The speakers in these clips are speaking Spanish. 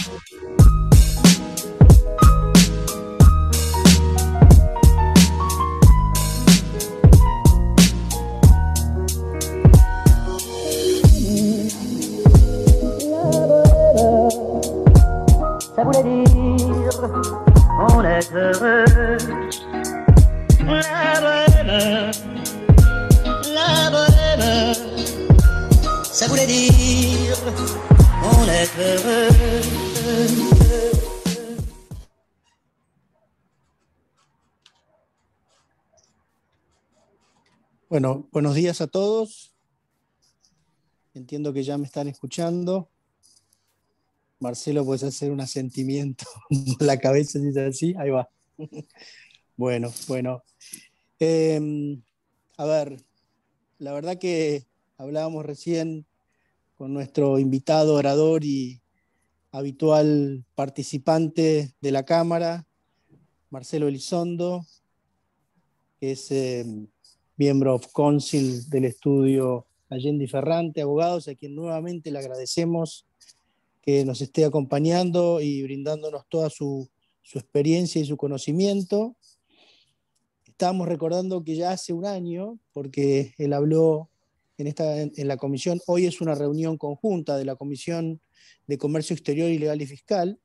Ça voulait dire on est heureux. La bohème, la bohème. Ça voulait dire on est heureux. Bueno, buenos días a todos. Entiendo que ya me están escuchando. Marcelo, puedes hacer un asentimiento con la cabeza, si es así. Ahí va. Bueno. A ver, la verdad que hablábamos recién con nuestro invitado, orador y habitual participante de la Cámara, Marcelo Elizondo, que es miembro of council del estudio Allende y Ferrante, abogados, a quien nuevamente le agradecemos que nos esté acompañando y brindándonos toda su experiencia y su conocimiento. Estábamos recordando que ya hace un año, porque él habló en la comisión, hoy es una reunión conjunta de la Comisión de Comercio Exterior y Legal y Fiscal,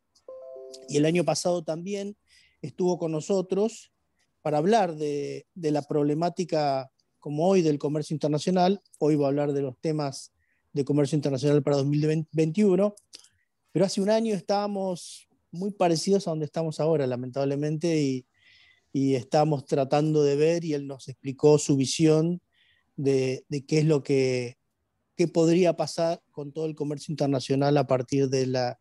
y el año pasado también estuvo con nosotros para hablar de la problemática como hoy del comercio internacional. Hoy va a hablar de los temas de comercio internacional para 2021, pero hace un año estábamos muy parecidos a donde estamos ahora, lamentablemente, y estamos tratando de ver, y él nos explicó su visión de qué es lo qué podría pasar con todo el comercio internacional a partir de la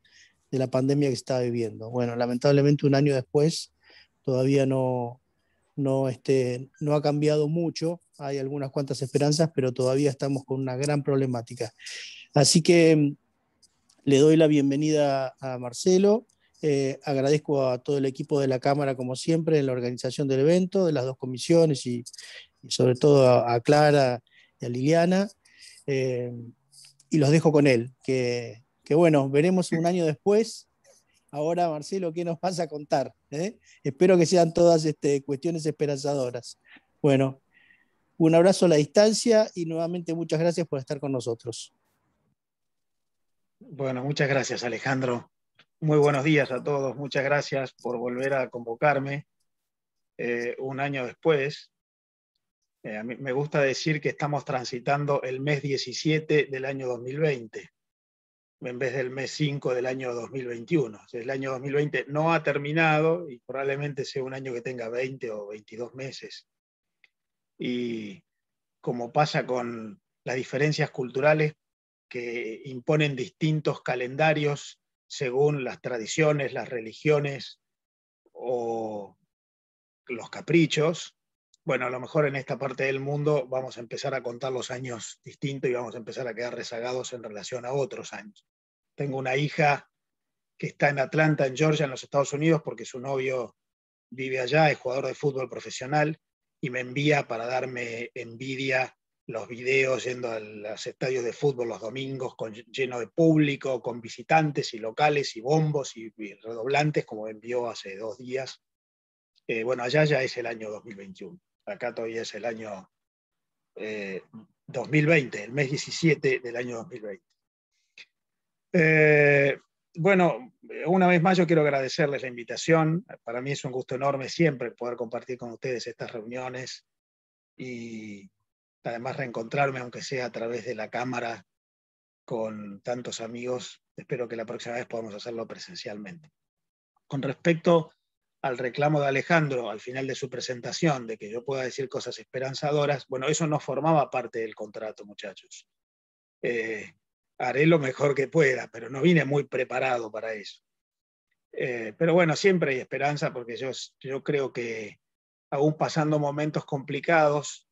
pandemia que se está viviendo. Bueno, lamentablemente un año después todavía no ha cambiado mucho, hay algunas cuantas esperanzas, pero todavía estamos con una gran problemática. Así que le doy la bienvenida a Marcelo. Agradezco a todo el equipo de la Cámara, como siempre, en la organización del evento, de las dos comisiones y sobre todo a Clara y a Liliana. Y los dejo con él, que bueno, veremos un año después. Ahora, Marcelo, ¿qué nos vas a contar? Espero que sean todas cuestiones esperanzadoras. Bueno, un abrazo a la distancia y nuevamente muchas gracias por estar con nosotros. Bueno, muchas gracias, Alejandro. Muy buenos días a todos. Muchas gracias por volver a convocarme un año después. A mí me gusta decir que estamos transitando el mes 17 del año 2020 en vez del mes 5 del año 2021. O sea, el año 2020 no ha terminado y probablemente sea un año que tenga 20 o 22 meses. Y como pasa con las diferencias culturales que imponen distintos calendarios según las tradiciones, las religiones o los caprichos, bueno, a lo mejor en esta parte del mundo vamos a empezar a contar los años distintos y vamos a empezar a quedar rezagados en relación a otros años. Tengo una hija que está en Atlanta, en Georgia, en los Estados Unidos, porque su novio vive allá, es jugador de fútbol profesional, y me envía para darme envidia los videos yendo a los estadios de fútbol los domingos lleno de público, con visitantes y locales y bombos y redoblantes, como me envió hace 2 días. Bueno, allá ya es el año 2021. Acá todavía es el año 2020, el mes 17 del año 2020. Bueno, una vez más yo quiero agradecerles la invitación. Para mí es un gusto enorme siempre poder compartir con ustedes estas reuniones y además reencontrarme, aunque sea a través de la cámara, con tantos amigos. Espero que la próxima vez podamos hacerlo presencialmente. Con respecto al reclamo de Alejandro al final de su presentación, de que yo pueda decir cosas esperanzadoras, bueno, eso no formaba parte del contrato, muchachos. Haré lo mejor que pueda, pero no vine muy preparado para eso. Pero bueno, siempre hay esperanza, porque yo creo que aún pasando momentos complicados,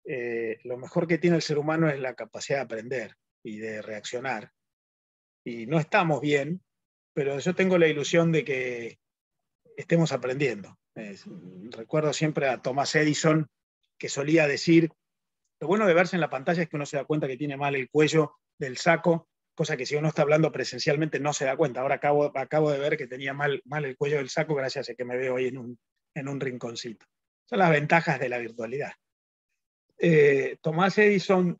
lo mejor que tiene el ser humano es la capacidad de aprender y de reaccionar. Y no estamos bien, pero yo tengo la ilusión de que estemos aprendiendo. Recuerdo siempre a Thomas Edison, que solía decir: lo bueno de verse en la pantalla es que uno se da cuenta que tiene mal el cuello del saco cosa que si uno está hablando presencialmente no se da cuenta. Ahora acabo de ver que tenía mal el cuello del saco gracias a que me veo ahí en un rinconcito. Son las ventajas de la virtualidad. Tomás Edison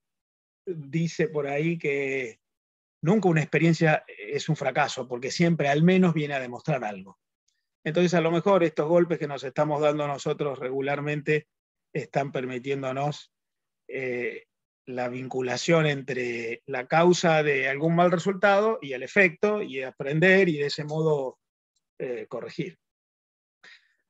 dice por ahí que nunca una experiencia es un fracaso, porque siempre al menos viene a demostrar algo. Entonces, a lo mejor estos golpes que nos estamos dando nosotros regularmente están permitiéndonos la vinculación entre la causa de algún mal resultado y el efecto, y aprender y de ese modo corregir.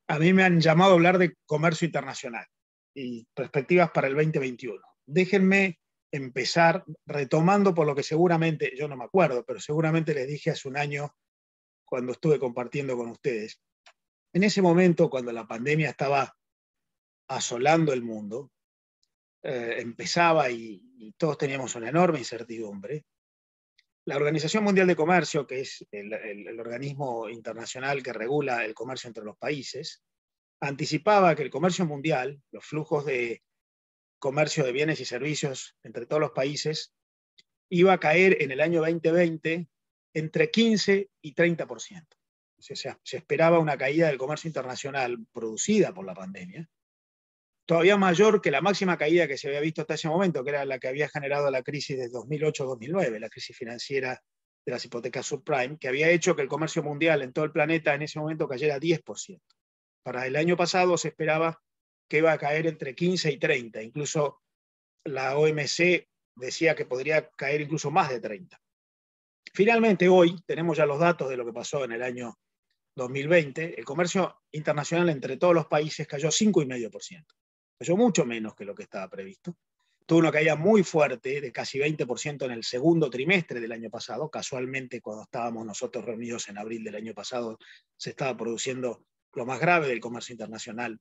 A mí me han llamado a hablar de comercio internacional y perspectivas para el 2021. Déjenme empezar retomando por lo que seguramente, yo no me acuerdo, pero seguramente les dije hace un año cuando estuve compartiendo con ustedes. En ese momento, cuando la pandemia estaba asolando el mundo, empezaba y todos teníamos una enorme incertidumbre, la Organización Mundial de Comercio, que es el organismo internacional que regula el comercio entre los países, anticipaba que el comercio mundial, los flujos de comercio de bienes y servicios entre todos los países, iba a caer en el año 2020 entre 15 y 30%. O sea, se esperaba una caída del comercio internacional producida por la pandemia, todavía mayor que la máxima caída que se había visto hasta ese momento, que era la que había generado la crisis de 2008-2009, la crisis financiera de las hipotecas subprime, que había hecho que el comercio mundial en todo el planeta en ese momento cayera 10%. Para el año pasado se esperaba que iba a caer entre 15 y 30, incluso la OMC decía que podría caer incluso más de 30. Finalmente, hoy tenemos ya los datos de lo que pasó en el año 2020. El comercio internacional entre todos los países cayó 5,5%. Cayó mucho menos que lo que estaba previsto. Tuvo una caída muy fuerte de casi 20% en el segundo trimestre del año pasado. Casualmente, cuando estábamos nosotros reunidos en abril del año pasado, se estaba produciendo lo más grave del comercio internacional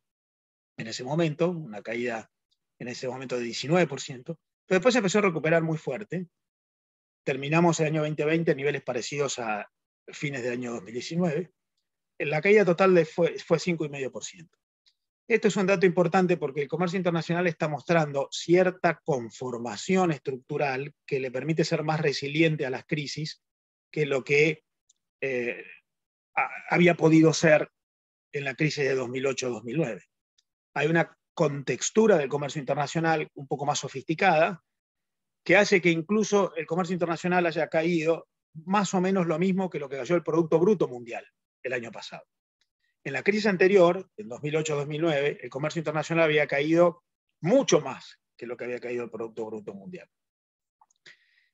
en ese momento, una caída en ese momento de 19%. Pero después se empezó a recuperar muy fuerte. Terminamos el año 2020 a niveles parecidos a fines del año 2019. La caída total fue 5,5%. Esto es un dato importante porque el comercio internacional está mostrando cierta conformación estructural que le permite ser más resiliente a las crisis que lo que había podido ser en la crisis de 2008-2009. Hay una contextura del comercio internacional un poco más sofisticada que hace que incluso el comercio internacional haya caído más o menos lo mismo que lo que cayó el Producto Bruto Mundial el año pasado. En la crisis anterior, en 2008-2009, el comercio internacional había caído mucho más que lo que había caído el Producto Bruto Mundial.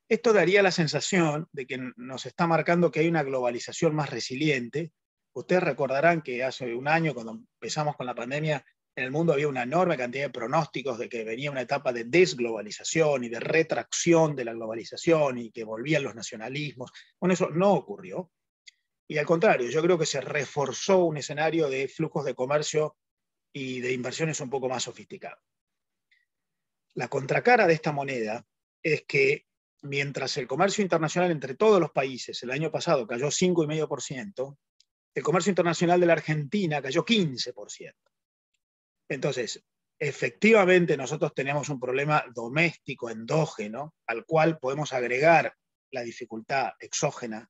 Esto daría la sensación de que nos está marcando que hay una globalización más resiliente. Ustedes recordarán que hace un año, cuando empezamos con la pandemia, en el mundo había una enorme cantidad de pronósticos de que venía una etapa de desglobalización y de retracción de la globalización y que volvían los nacionalismos. Bueno, eso no ocurrió. Y al contrario, yo creo que se reforzó un escenario de flujos de comercio y de inversiones un poco más sofisticado. La contracara de esta moneda es que mientras el comercio internacional entre todos los países el año pasado cayó 5,5%, el comercio internacional de la Argentina cayó 15%. Entonces, efectivamente nosotros tenemos un problema doméstico, endógeno, al cual podemos agregar la dificultad exógena,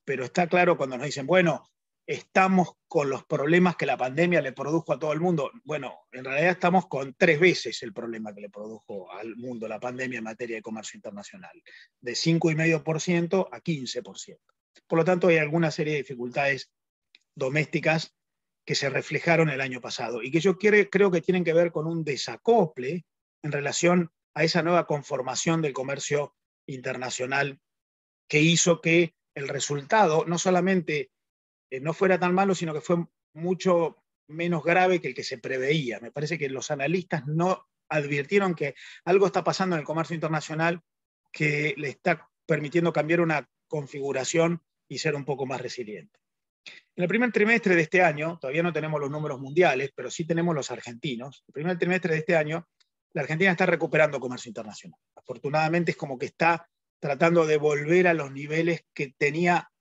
pero está claro cuando nos dicen, bueno, estamos con los problemas que la pandemia le produjo a todo el mundo. Bueno, en realidad estamos con 3 veces el problema que le produjo al mundo la pandemia en materia de comercio internacional, de 5,5% a 15%. Por lo tanto, hay alguna serie de dificultades domésticas que se reflejaron el año pasado y que yo creo que tienen que ver con un desacople en relación a esa nueva conformación del comercio internacional que hizo que el resultado no solamente no fuera tan malo, sino que fue mucho menos grave que el que se preveía. Me parece que los analistas no advirtieron que algo está pasando en el comercio internacional que le está permitiendo cambiar una configuración y ser un poco más resiliente. En el primer trimestre de este año, todavía no tenemos los números mundiales, pero sí tenemos los argentinos. El primer trimestre de este año, la Argentina está recuperando comercio internacional. Afortunadamente es como que está tratando de volver a los niveles que tenía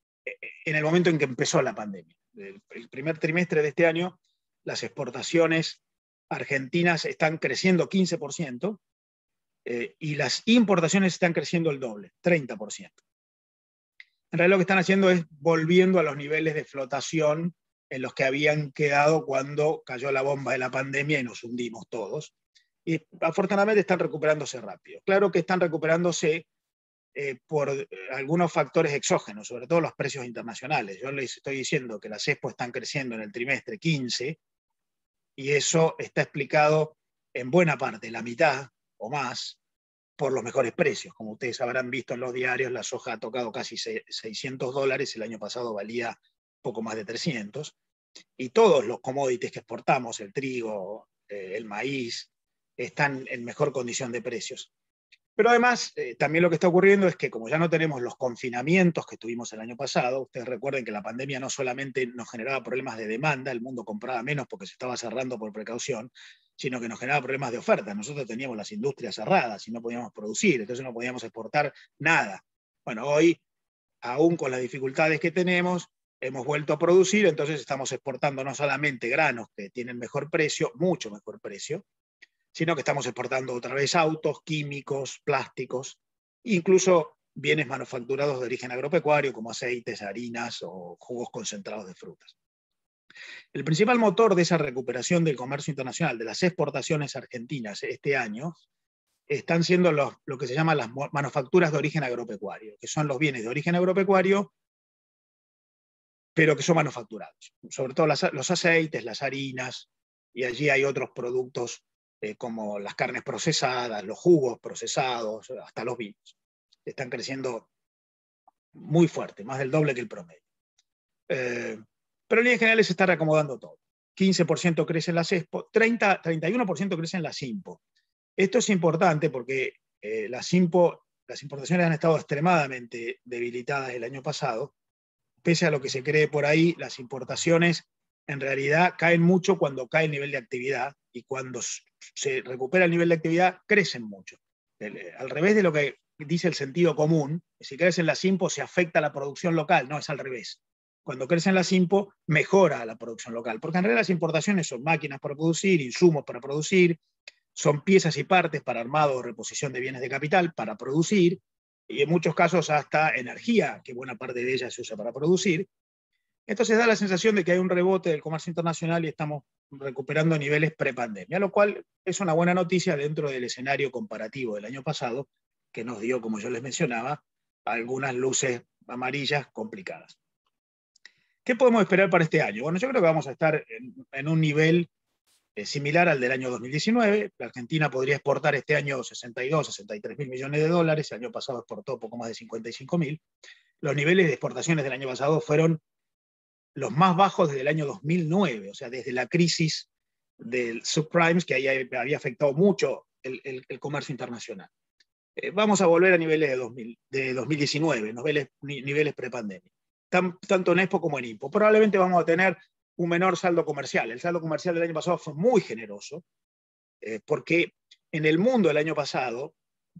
en el momento en que empezó la pandemia. El primer trimestre de este año, las exportaciones argentinas están creciendo 15%, y las importaciones están creciendo el doble, 30%. En realidad lo que están haciendo es volviendo a los niveles de flotación en los que habían quedado cuando cayó la bomba de la pandemia y nos hundimos todos. Y afortunadamente están recuperándose rápido. Claro que están recuperándose por algunos factores exógenos, sobre todo los precios internacionales. Yo les estoy diciendo que las expo están creciendo en el trimestre 15 y eso está explicado en buena parte, la mitad o más, por los mejores precios. Como ustedes habrán visto en los diarios, la soja ha tocado casi $600, el año pasado valía poco más de 300, y todos los commodities que exportamos, el trigo, el maíz, están en mejor condición de precios. Pero además, también lo que está ocurriendo es que como ya no tenemos los confinamientos que tuvimos el año pasado, ustedes recuerden que la pandemia no solamente nos generaba problemas de demanda, el mundo compraba menos porque se estaba cerrando por precaución, sino que nos generaba problemas de oferta. Nosotros teníamos las industrias cerradas y no podíamos producir, entonces no podíamos exportar nada. Bueno, hoy, aún con las dificultades que tenemos, hemos vuelto a producir, entonces estamos exportando no solamente granos que tienen mejor precio, mucho mejor precio, sino que estamos exportando otra vez autos, químicos, plásticos, incluso bienes manufacturados de origen agropecuario, como aceites, harinas o jugos concentrados de frutas. El principal motor de esa recuperación del comercio internacional, de las exportaciones argentinas este año, están siendo lo que se llaman las manufacturas de origen agropecuario, que son los bienes de origen agropecuario, pero que son manufacturados. Sobre todo los aceites, las harinas, y allí hay otros productos como las carnes procesadas, los jugos procesados, hasta los vinos. Están creciendo muy fuerte, más del doble que el promedio. Pero en líneas generales se está reacomodando todo. 15% crece en las expo, 31% crece en las IMPO. Esto es importante porque las importaciones han estado extremadamente debilitadas el año pasado. Pese a lo que se cree por ahí, las importaciones en realidad caen mucho cuando cae el nivel de actividad, y cuando se recupera el nivel de actividad crecen mucho. Al revés de lo que dice el sentido común, si crecen las IMPO se afecta a la producción local, no, es al revés. Cuando crecen las IMPO mejora la producción local, porque en realidad las importaciones son máquinas para producir, insumos para producir, son piezas y partes para armado o reposición de bienes de capital para producir, y en muchos casos hasta energía, que buena parte de ella se usa para producir. Entonces da la sensación de que hay un rebote del comercio internacional y estamos recuperando niveles prepandemia, lo cual es una buena noticia dentro del escenario comparativo del año pasado, que nos dio, como yo les mencionaba, algunas luces amarillas complicadas. ¿Qué podemos esperar para este año? Bueno, yo creo que vamos a estar en un nivel similar al del año 2019. La Argentina podría exportar este año 62, 63 mil millones de dólares, el año pasado exportó poco más de 55 mil. Los niveles de exportaciones del año pasado fueron los más bajos desde el año 2009, o sea, desde la crisis del subprimes, que ahí había afectado mucho el comercio internacional. Vamos a volver a niveles de 2019, niveles prepandemia, tanto en Expo como en IMPO. Probablemente vamos a tener un menor saldo comercial. El saldo comercial del año pasado fue muy generoso, porque en el mundo el año pasado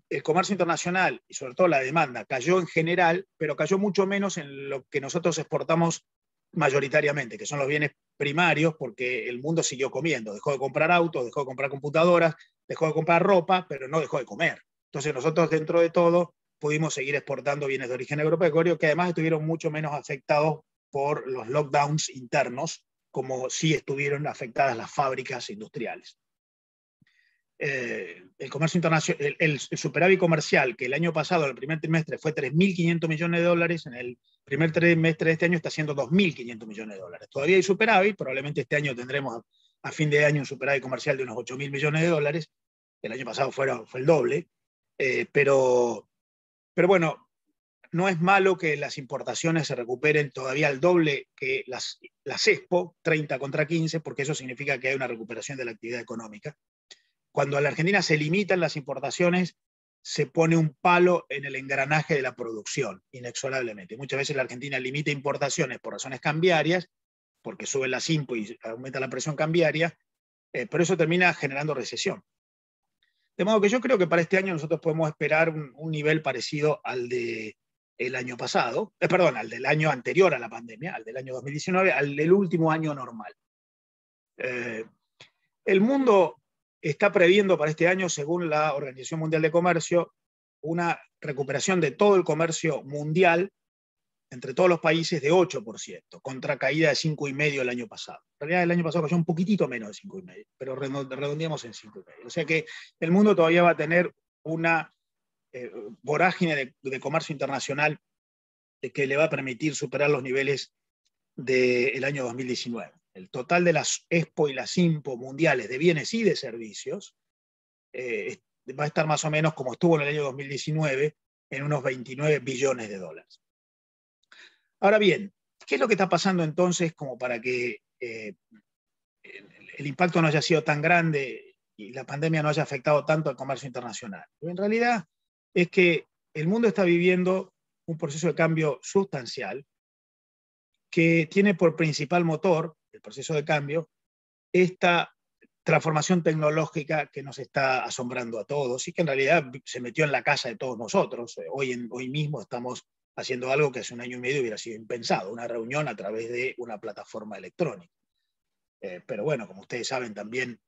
el comercio internacional y sobre todo la demanda cayó en general, pero cayó mucho menos en lo que nosotros exportamos mayoritariamente, que son los bienes primarios, porque el mundo siguió comiendo, dejó de comprar autos, dejó de comprar computadoras, dejó de comprar ropa, pero no dejó de comer. Entonces nosotros, dentro de todo, pudimos seguir exportando bienes de origen agropecuario, que además estuvieron mucho menos afectados por los lockdowns internos, como sí estuvieron afectadas las fábricas industriales. El comercio internacional, el superávit comercial, que el año pasado, en el primer trimestre, fue 3.500 millones de dólares, en el primer trimestre de este año está siendo 2.500 millones de dólares. Todavía hay superávit, probablemente este año tendremos a fin de año un superávit comercial de unos 8.000 millones de dólares. El año pasado fue el doble, pero bueno, no es malo que las importaciones se recuperen todavía al doble que las Expo, 30 contra 15, porque eso significa que hay una recuperación de la actividad económica. Cuando a la Argentina se limitan las importaciones, se pone un palo en el engranaje de la producción, inexorablemente. Muchas veces la Argentina limita importaciones por razones cambiarias, porque suben las IMPO y aumenta la presión cambiaria, pero eso termina generando recesión. De modo que yo creo que para este año nosotros podemos esperar un nivel parecido al del año pasado, al del año anterior a la pandemia, al del año 2019, al del último año normal. El mundo está previendo para este año, según la Organización Mundial de Comercio, una recuperación de todo el comercio mundial entre todos los países de 8%, contra caída de 5,5% el año pasado. En realidad el año pasado cayó un poquitito menos de 5,5%, pero redondeamos en 5,5%. O sea que el mundo todavía va a tener una vorágine de comercio internacional que le va a permitir superar los niveles del año 2019. El total de las Expo y las Impo mundiales de bienes y de servicios va a estar más o menos como estuvo en el año 2019, en unos 29 billones de dólares. Ahora bien, ¿qué es lo que está pasando entonces como para que el impacto no haya sido tan grande y la pandemia no haya afectado tanto al comercio internacional? En realidad es que el mundo está viviendo un proceso de cambio sustancial que tiene por principal motor, el proceso de cambio, esta transformación tecnológica que nos está asombrando a todos y que en realidad se metió en la casa de todos nosotros. Hoy mismo estamos haciendo algo que hace un año y medio hubiera sido impensado, una reunión a través de una plataforma electrónica. Pero bueno, como ustedes saben, también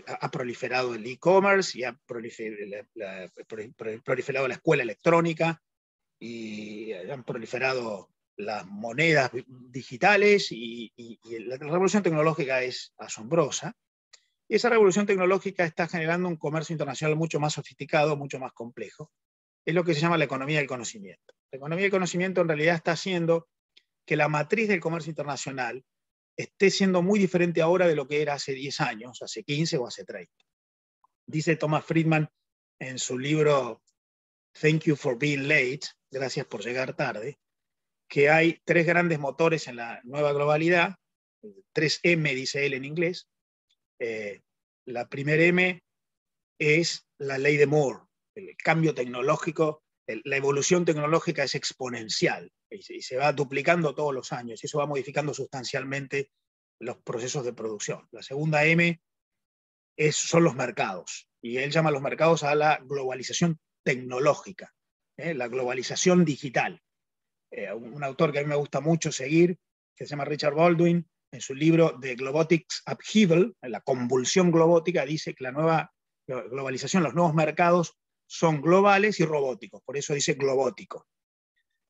ha proliferado el e-commerce y ha proliferado la escuela electrónica y han proliferado las monedas digitales y la revolución tecnológica es asombrosa. Y esa revolución tecnológica está generando un comercio internacional mucho más sofisticado, mucho más complejo. Es lo que se llama la economía del conocimiento. La economía del conocimiento en realidad está haciendo que la matriz del comercio internacional esté siendo muy diferente ahora de lo que era hace 10 años, hace 15 o hace 30. Dice Thomas Friedman en su libro Thank You for Being Late, gracias por llegar tarde, que hay 3 grandes motores en la nueva globalidad, 3M dice él en inglés. La primera M es la ley de Moore, el cambio tecnológico, la evolución tecnológica es exponencial y se va duplicando todos los años y eso va modificando sustancialmente los procesos de producción. La segunda M son los mercados y él llama a los mercados a la globalización tecnológica, la globalización digital. Un autor que a mí me gusta mucho seguir, que se llama Richard Baldwin, en su libro The Globotics Upheaval, la convulsión globótica, dice que la nueva globalización, los nuevos mercados son globales y robóticos, por eso dice globótico.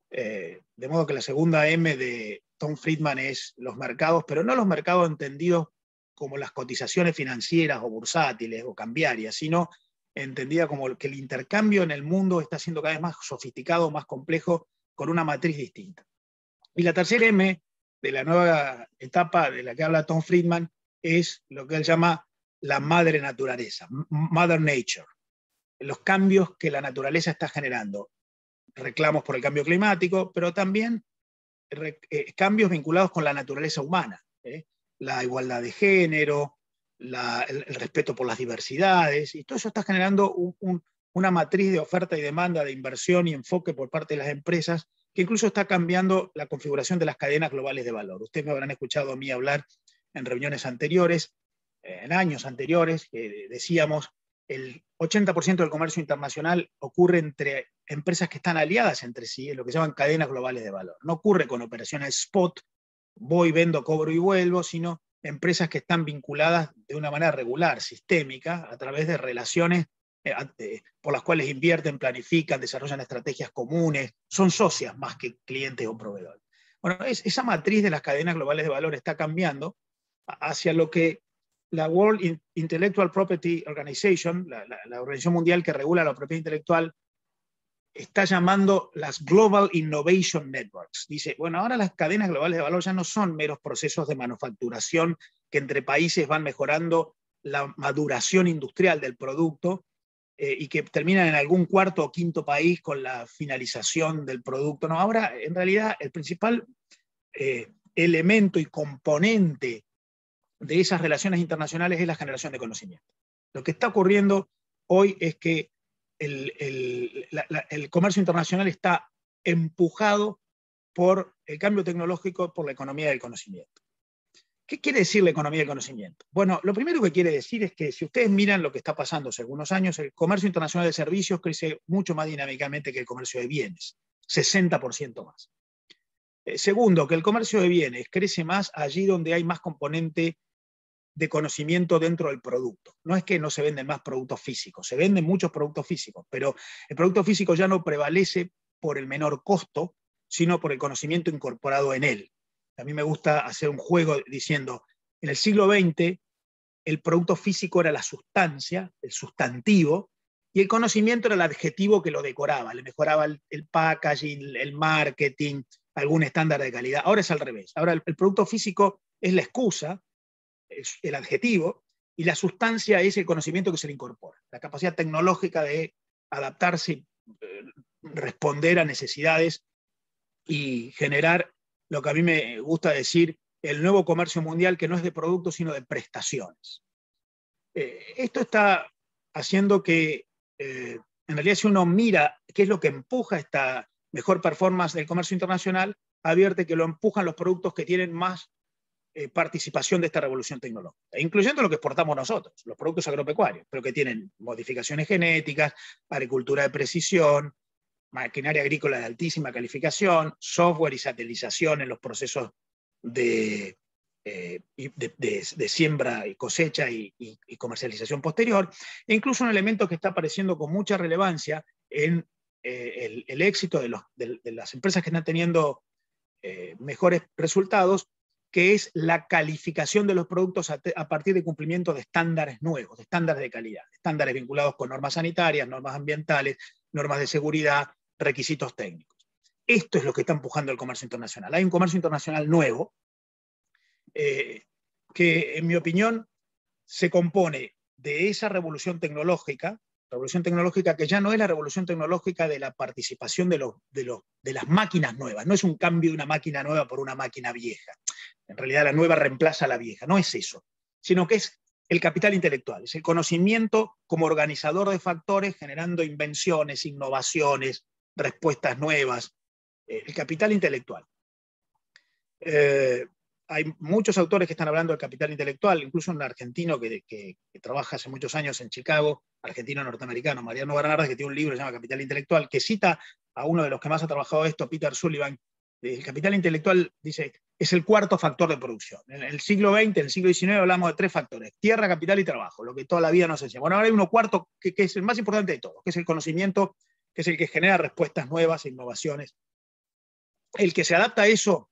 De modo que la segunda M de Tom Friedman es los mercados, pero no los mercados entendidos como las cotizaciones financieras o bursátiles o cambiarias, sino entendida como que el intercambio en el mundo está siendo cada vez más sofisticado, más complejo, con una matriz distinta. Y la tercera M de la nueva etapa de la que habla Tom Friedman es lo que él llama la madre naturaleza, Mother Nature. Los cambios que la naturaleza está generando, reclamos por el cambio climático, pero también cambios vinculados con la naturaleza humana, la igualdad de género, el respeto por las diversidades, y todo eso está generando una matriz de oferta y demanda, de inversión y enfoque por parte de las empresas, que incluso está cambiando la configuración de las cadenas globales de valor. Ustedes me habrán escuchado a mí hablar en reuniones anteriores, en años anteriores, que decíamos el 80% del comercio internacional ocurre entre empresas que están aliadas entre sí, en lo que se llaman cadenas globales de valor. No ocurre con operaciones spot, voy, vendo, cobro y vuelvo, sino empresas que están vinculadas de una manera regular, sistémica, a través de relaciones por las cuales invierten, planifican, desarrollan estrategias comunes, son socias más que clientes o proveedores. Bueno, esa matriz de las cadenas globales de valor está cambiando hacia lo que la World Intellectual Property Organization, la organización mundial que regula la propiedad intelectual, está llamando las Global Innovation Networks. Dice, bueno, ahora las cadenas globales de valor ya no son meros procesos de manufacturación que entre países van mejorando la maduración industrial del producto y que terminan en algún cuarto o quinto país con la finalización del producto. No, ahora, en realidad, el principal elemento y componente de esas relaciones internacionales es la generación de conocimiento. Lo que está ocurriendo hoy es que el comercio internacional está empujado por el cambio tecnológico, por la economía del conocimiento. ¿Qué quiere decir la economía del conocimiento? Bueno, lo primero que quiere decir es que si ustedes miran lo que está pasando hace algunos años, el comercio internacional de servicios crece mucho más dinámicamente que el comercio de bienes, 60% más. Segundo, que el comercio de bienes crece más allí donde hay más componente de conocimiento dentro del producto. No es que no se venden más productos físicos, se venden muchos productos físicos, pero el producto físico ya no prevalece por el menor costo, sino por el conocimiento incorporado en él. A mí me gusta hacer un juego diciendo, en el siglo XX el producto físico era la sustancia, el sustantivo, y el conocimiento era el adjetivo que lo decoraba, le mejoraba el packaging, el marketing, algún estándar de calidad. Ahora es al revés. Ahora el producto físico es la excusa, es el adjetivo, y la sustancia es el conocimiento que se le incorpora, la capacidad tecnológica de adaptarse y responder a necesidades y generar lo que a mí me gusta decir, el nuevo comercio mundial, que no es de productos, sino de prestaciones. Esto está haciendo que, en realidad, si uno mira qué es lo que empuja esta mejor performance del comercio internacional, advierte que lo empujan los productos que tienen más participación de esta revolución tecnológica, incluyendo lo que exportamos nosotros, los productos agropecuarios, pero que tienen modificaciones genéticas, agricultura de precisión, maquinaria agrícola de altísima calificación, software y satelización en los procesos de siembra y cosecha y comercialización posterior, e incluso un elemento que está apareciendo con mucha relevancia en el éxito de las empresas que están teniendo mejores resultados, que es la calificación de los productos a partir de cumplimiento de estándares nuevos, de estándares de calidad, estándares vinculados con normas sanitarias, normas ambientales, normas de seguridad, requisitos técnicos. Esto es lo que está empujando el comercio internacional. Hay un comercio internacional nuevo que, en mi opinión, se compone de esa revolución tecnológica que ya no es la revolución tecnológica de la participación de las máquinas nuevas. No es un cambio de una máquina nueva por una máquina vieja. En realidad la nueva reemplaza a la vieja. No es eso, sino que es el capital intelectual, es el conocimiento como organizador de factores, generando invenciones, innovaciones, respuestas nuevas. El capital intelectual. Hay muchos autores que están hablando del capital intelectual, incluso un argentino que trabaja hace muchos años en Chicago, argentino-norteamericano, Mariano Bernardes, que tiene un libro que se llama Capital Intelectual, que cita a uno de los que más ha trabajado esto, Peter Sullivan. El capital intelectual, dice, es el cuarto factor de producción. En el siglo XX, en el siglo XIX hablamos de 3 factores: tierra, capital y trabajo, lo que toda la vida nos enseña. Bueno, ahora hay uno cuarto que es el más importante de todo, que es el conocimiento, que es el que genera respuestas nuevas e innovaciones. El que se adapta a eso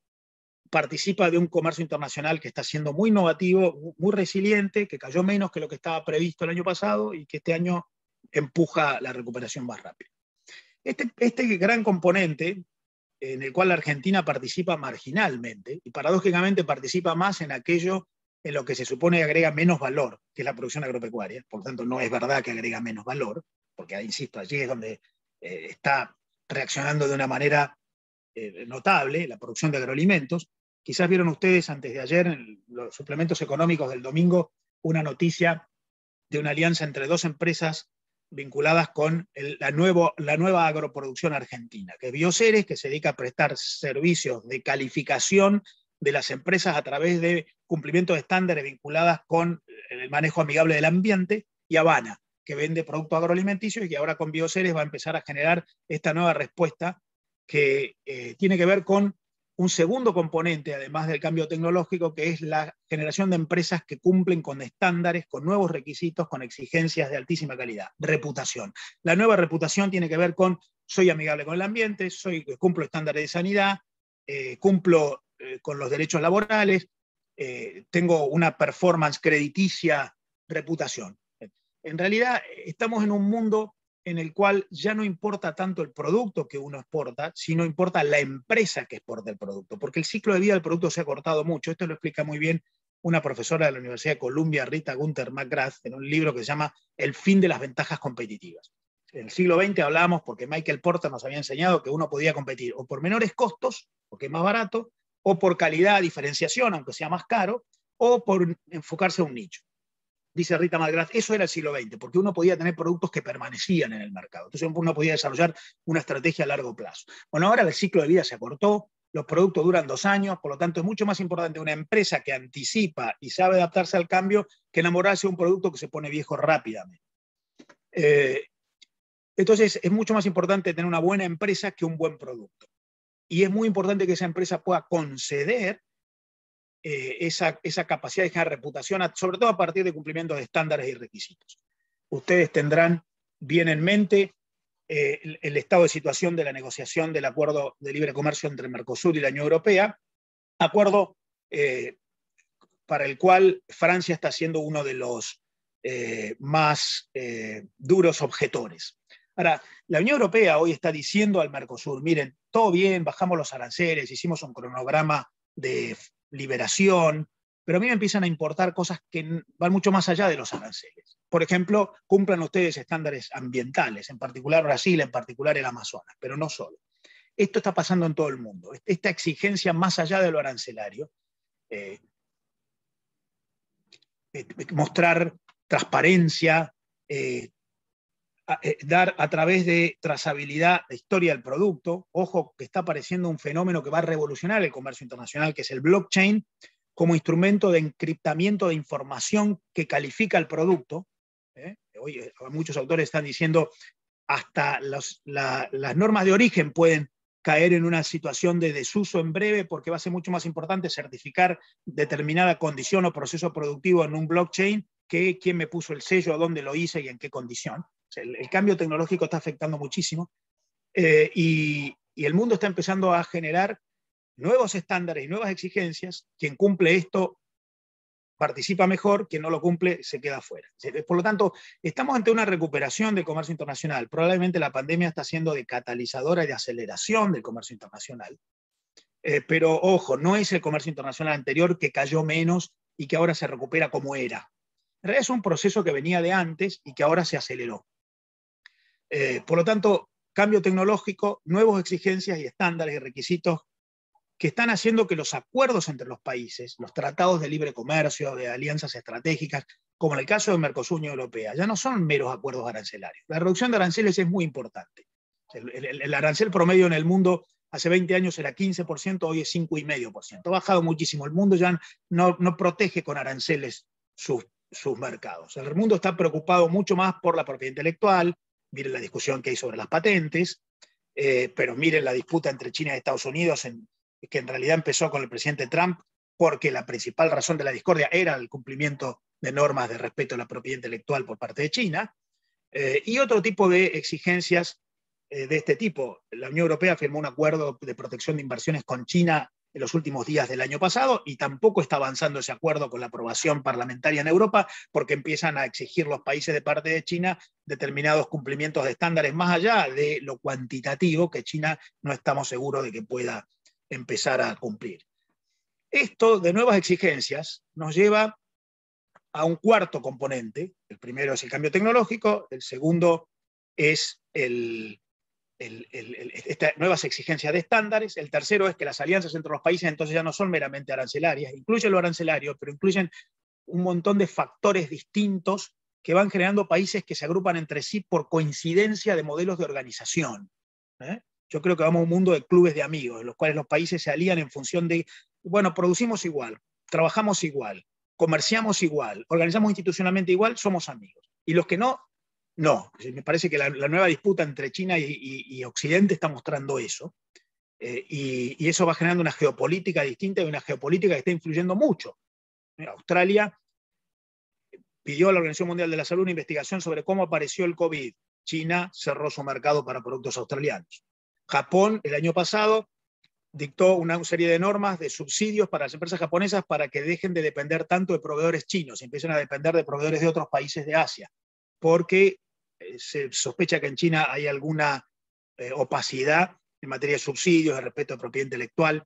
participa de un comercio internacional que está siendo muy innovativo, muy resiliente, que cayó menos que lo que estaba previsto el año pasado y que este año empuja la recuperación más rápida. Este gran componente, en el cual la Argentina participa marginalmente, y paradójicamente participa más en aquello en lo que se supone que agrega menos valor, que es la producción agropecuaria. Por tanto, no es verdad que agrega menos valor, porque, insisto, allí es donde está reaccionando de una manera notable la producción de agroalimentos. Quizás vieron ustedes antes de ayer, en los suplementos económicos del domingo, una noticia de una alianza entre 2 empresas vinculadas con la nueva agroproducción argentina, que es Bioceres, que se dedica a prestar servicios de calificación de las empresas a través de cumplimiento de estándares vinculadas con el manejo amigable del ambiente, y Habana, que vende productos agroalimenticios y que ahora con Bioceres va a empezar a generar esta nueva respuesta que tiene que ver con un segundo componente, además del cambio tecnológico, que es la generación de empresas que cumplen con estándares, con nuevos requisitos, con exigencias de altísima calidad. Reputación. La nueva reputación tiene que ver con: soy amigable con el ambiente, cumplo estándares de sanidad, cumplo con los derechos laborales, tengo una performance crediticia, reputación. En realidad, estamos en un mundo en el cual ya no importa tanto el producto que uno exporta, sino importa la empresa que exporta el producto, porque el ciclo de vida del producto se ha cortado mucho. Esto lo explica muy bien una profesora de la Universidad de Columbia, Rita Gunther McGrath, en un libro que se llama El fin de las ventajas competitivas. En el siglo XX hablábamos, porque Michael Porter nos había enseñado, que uno podía competir o por menores costos, porque es más barato, o por calidad, diferenciación, aunque sea más caro, o por enfocarse a un nicho. Dice Rita McGrath, eso era el siglo XX, porque uno podía tener productos que permanecían en el mercado. Entonces uno podía desarrollar una estrategia a largo plazo. Bueno, ahora el ciclo de vida se acortó, los productos duran 2 años, por lo tanto es mucho más importante una empresa que anticipa y sabe adaptarse al cambio que enamorarse de un producto que se pone viejo rápidamente. Entonces es mucho más importante tener una buena empresa que un buen producto. Y es muy importante que esa empresa pueda conceder esa capacidad de generar reputación, sobre todo a partir de cumplimiento de estándares y requisitos. Ustedes tendrán bien en mente el estado de situación de la negociación del acuerdo de libre comercio entre Mercosur y la Unión Europea, acuerdo para el cual Francia está siendo uno de los más duros objetores. Ahora, la Unión Europea hoy está diciendo al Mercosur, miren, todo bien, bajamos los aranceles, hicimos un cronograma de liberación, pero a mí me empiezan a importar cosas que van mucho más allá de los aranceles. Por ejemplo, cumplan ustedes estándares ambientales, en particular Brasil, en particular el Amazonas, pero no solo. Esto está pasando en todo el mundo. Esta exigencia más allá de lo arancelario, mostrar transparencia, dar a través de trazabilidad la historia del producto. Ojo, que está apareciendo un fenómeno que va a revolucionar el comercio internacional, que es el blockchain, como instrumento de encriptamiento de información que califica el producto. Hoy muchos autores están diciendo hasta las normas de origen pueden caer en una situación de desuso en breve, porque va a ser mucho más importante certificar determinada condición o proceso productivo en un blockchain que quién me puso el sello, dónde lo hice y en qué condición. O sea, el cambio tecnológico está afectando muchísimo y el mundo está empezando a generar nuevos estándares y nuevas exigencias. Quien cumple esto participa mejor, quien no lo cumple se queda fuera. Por lo tanto, estamos ante una recuperación del comercio internacional. Probablemente la pandemia está siendo de catalizadora y de aceleración del comercio internacional. Pero ojo, no es el comercio internacional anterior que cayó menos y que ahora se recupera como era. En realidad es un proceso que venía de antes y que ahora se aceleró. Por lo tanto, cambio tecnológico, nuevas exigencias y estándares y requisitos que están haciendo que los acuerdos entre los países, los tratados de libre comercio, de alianzas estratégicas, como en el caso de Mercosur y Unión Europea, ya no son meros acuerdos arancelarios. La reducción de aranceles es muy importante. El arancel promedio en el mundo hace 20 años era 15%, hoy es 5,5%. Ha bajado muchísimo. El mundo ya no protege con aranceles sus mercados. El mundo está preocupado mucho más por la propiedad intelectual. Miren la discusión que hay sobre las patentes, pero miren la disputa entre China y Estados Unidos, que en realidad empezó con el presidente Trump, porque la principal razón de la discordia era el cumplimiento de normas de respeto a la propiedad intelectual por parte de China, y otro tipo de exigencias de este tipo. La Unión Europea firmó un acuerdo de protección de inversiones con China en los últimos días del año pasado, y tampoco está avanzando ese acuerdo con la aprobación parlamentaria en Europa, porque empiezan a exigir los países de parte de China determinados cumplimientos de estándares más allá de lo cuantitativo que China no estamos seguros de que pueda empezar a cumplir. Esto de nuevas exigencias nos lleva a un cuarto componente. El primero es el cambio tecnológico, el segundo es estas nuevas exigencias de estándares, el tercero es que las alianzas entre los países entonces ya no son meramente arancelarias, incluyen lo arancelario, pero incluyen un montón de factores distintos que van generando países que se agrupan entre sí por coincidencia de modelos de organización. Yo creo que vamos a un mundo de clubes de amigos, en los cuales los países se alían en función de, bueno, producimos igual, trabajamos igual, comerciamos igual, organizamos institucionalmente igual, somos amigos. Y los que no, no. Me parece que la nueva disputa entre China y Occidente está mostrando eso. Y eso va generando una geopolítica distinta y una geopolítica que está influyendo mucho. Australia pidió a la Organización Mundial de la Salud una investigación sobre cómo apareció el COVID. China cerró su mercado para productos australianos. Japón, el año pasado, dictó una serie de normas de subsidios para las empresas japonesas para que dejen de depender tanto de proveedores chinos y empiecen a depender de proveedores de otros países de Asia, porque se sospecha que en China hay alguna opacidad en materia de subsidios, de respeto de propiedad intelectual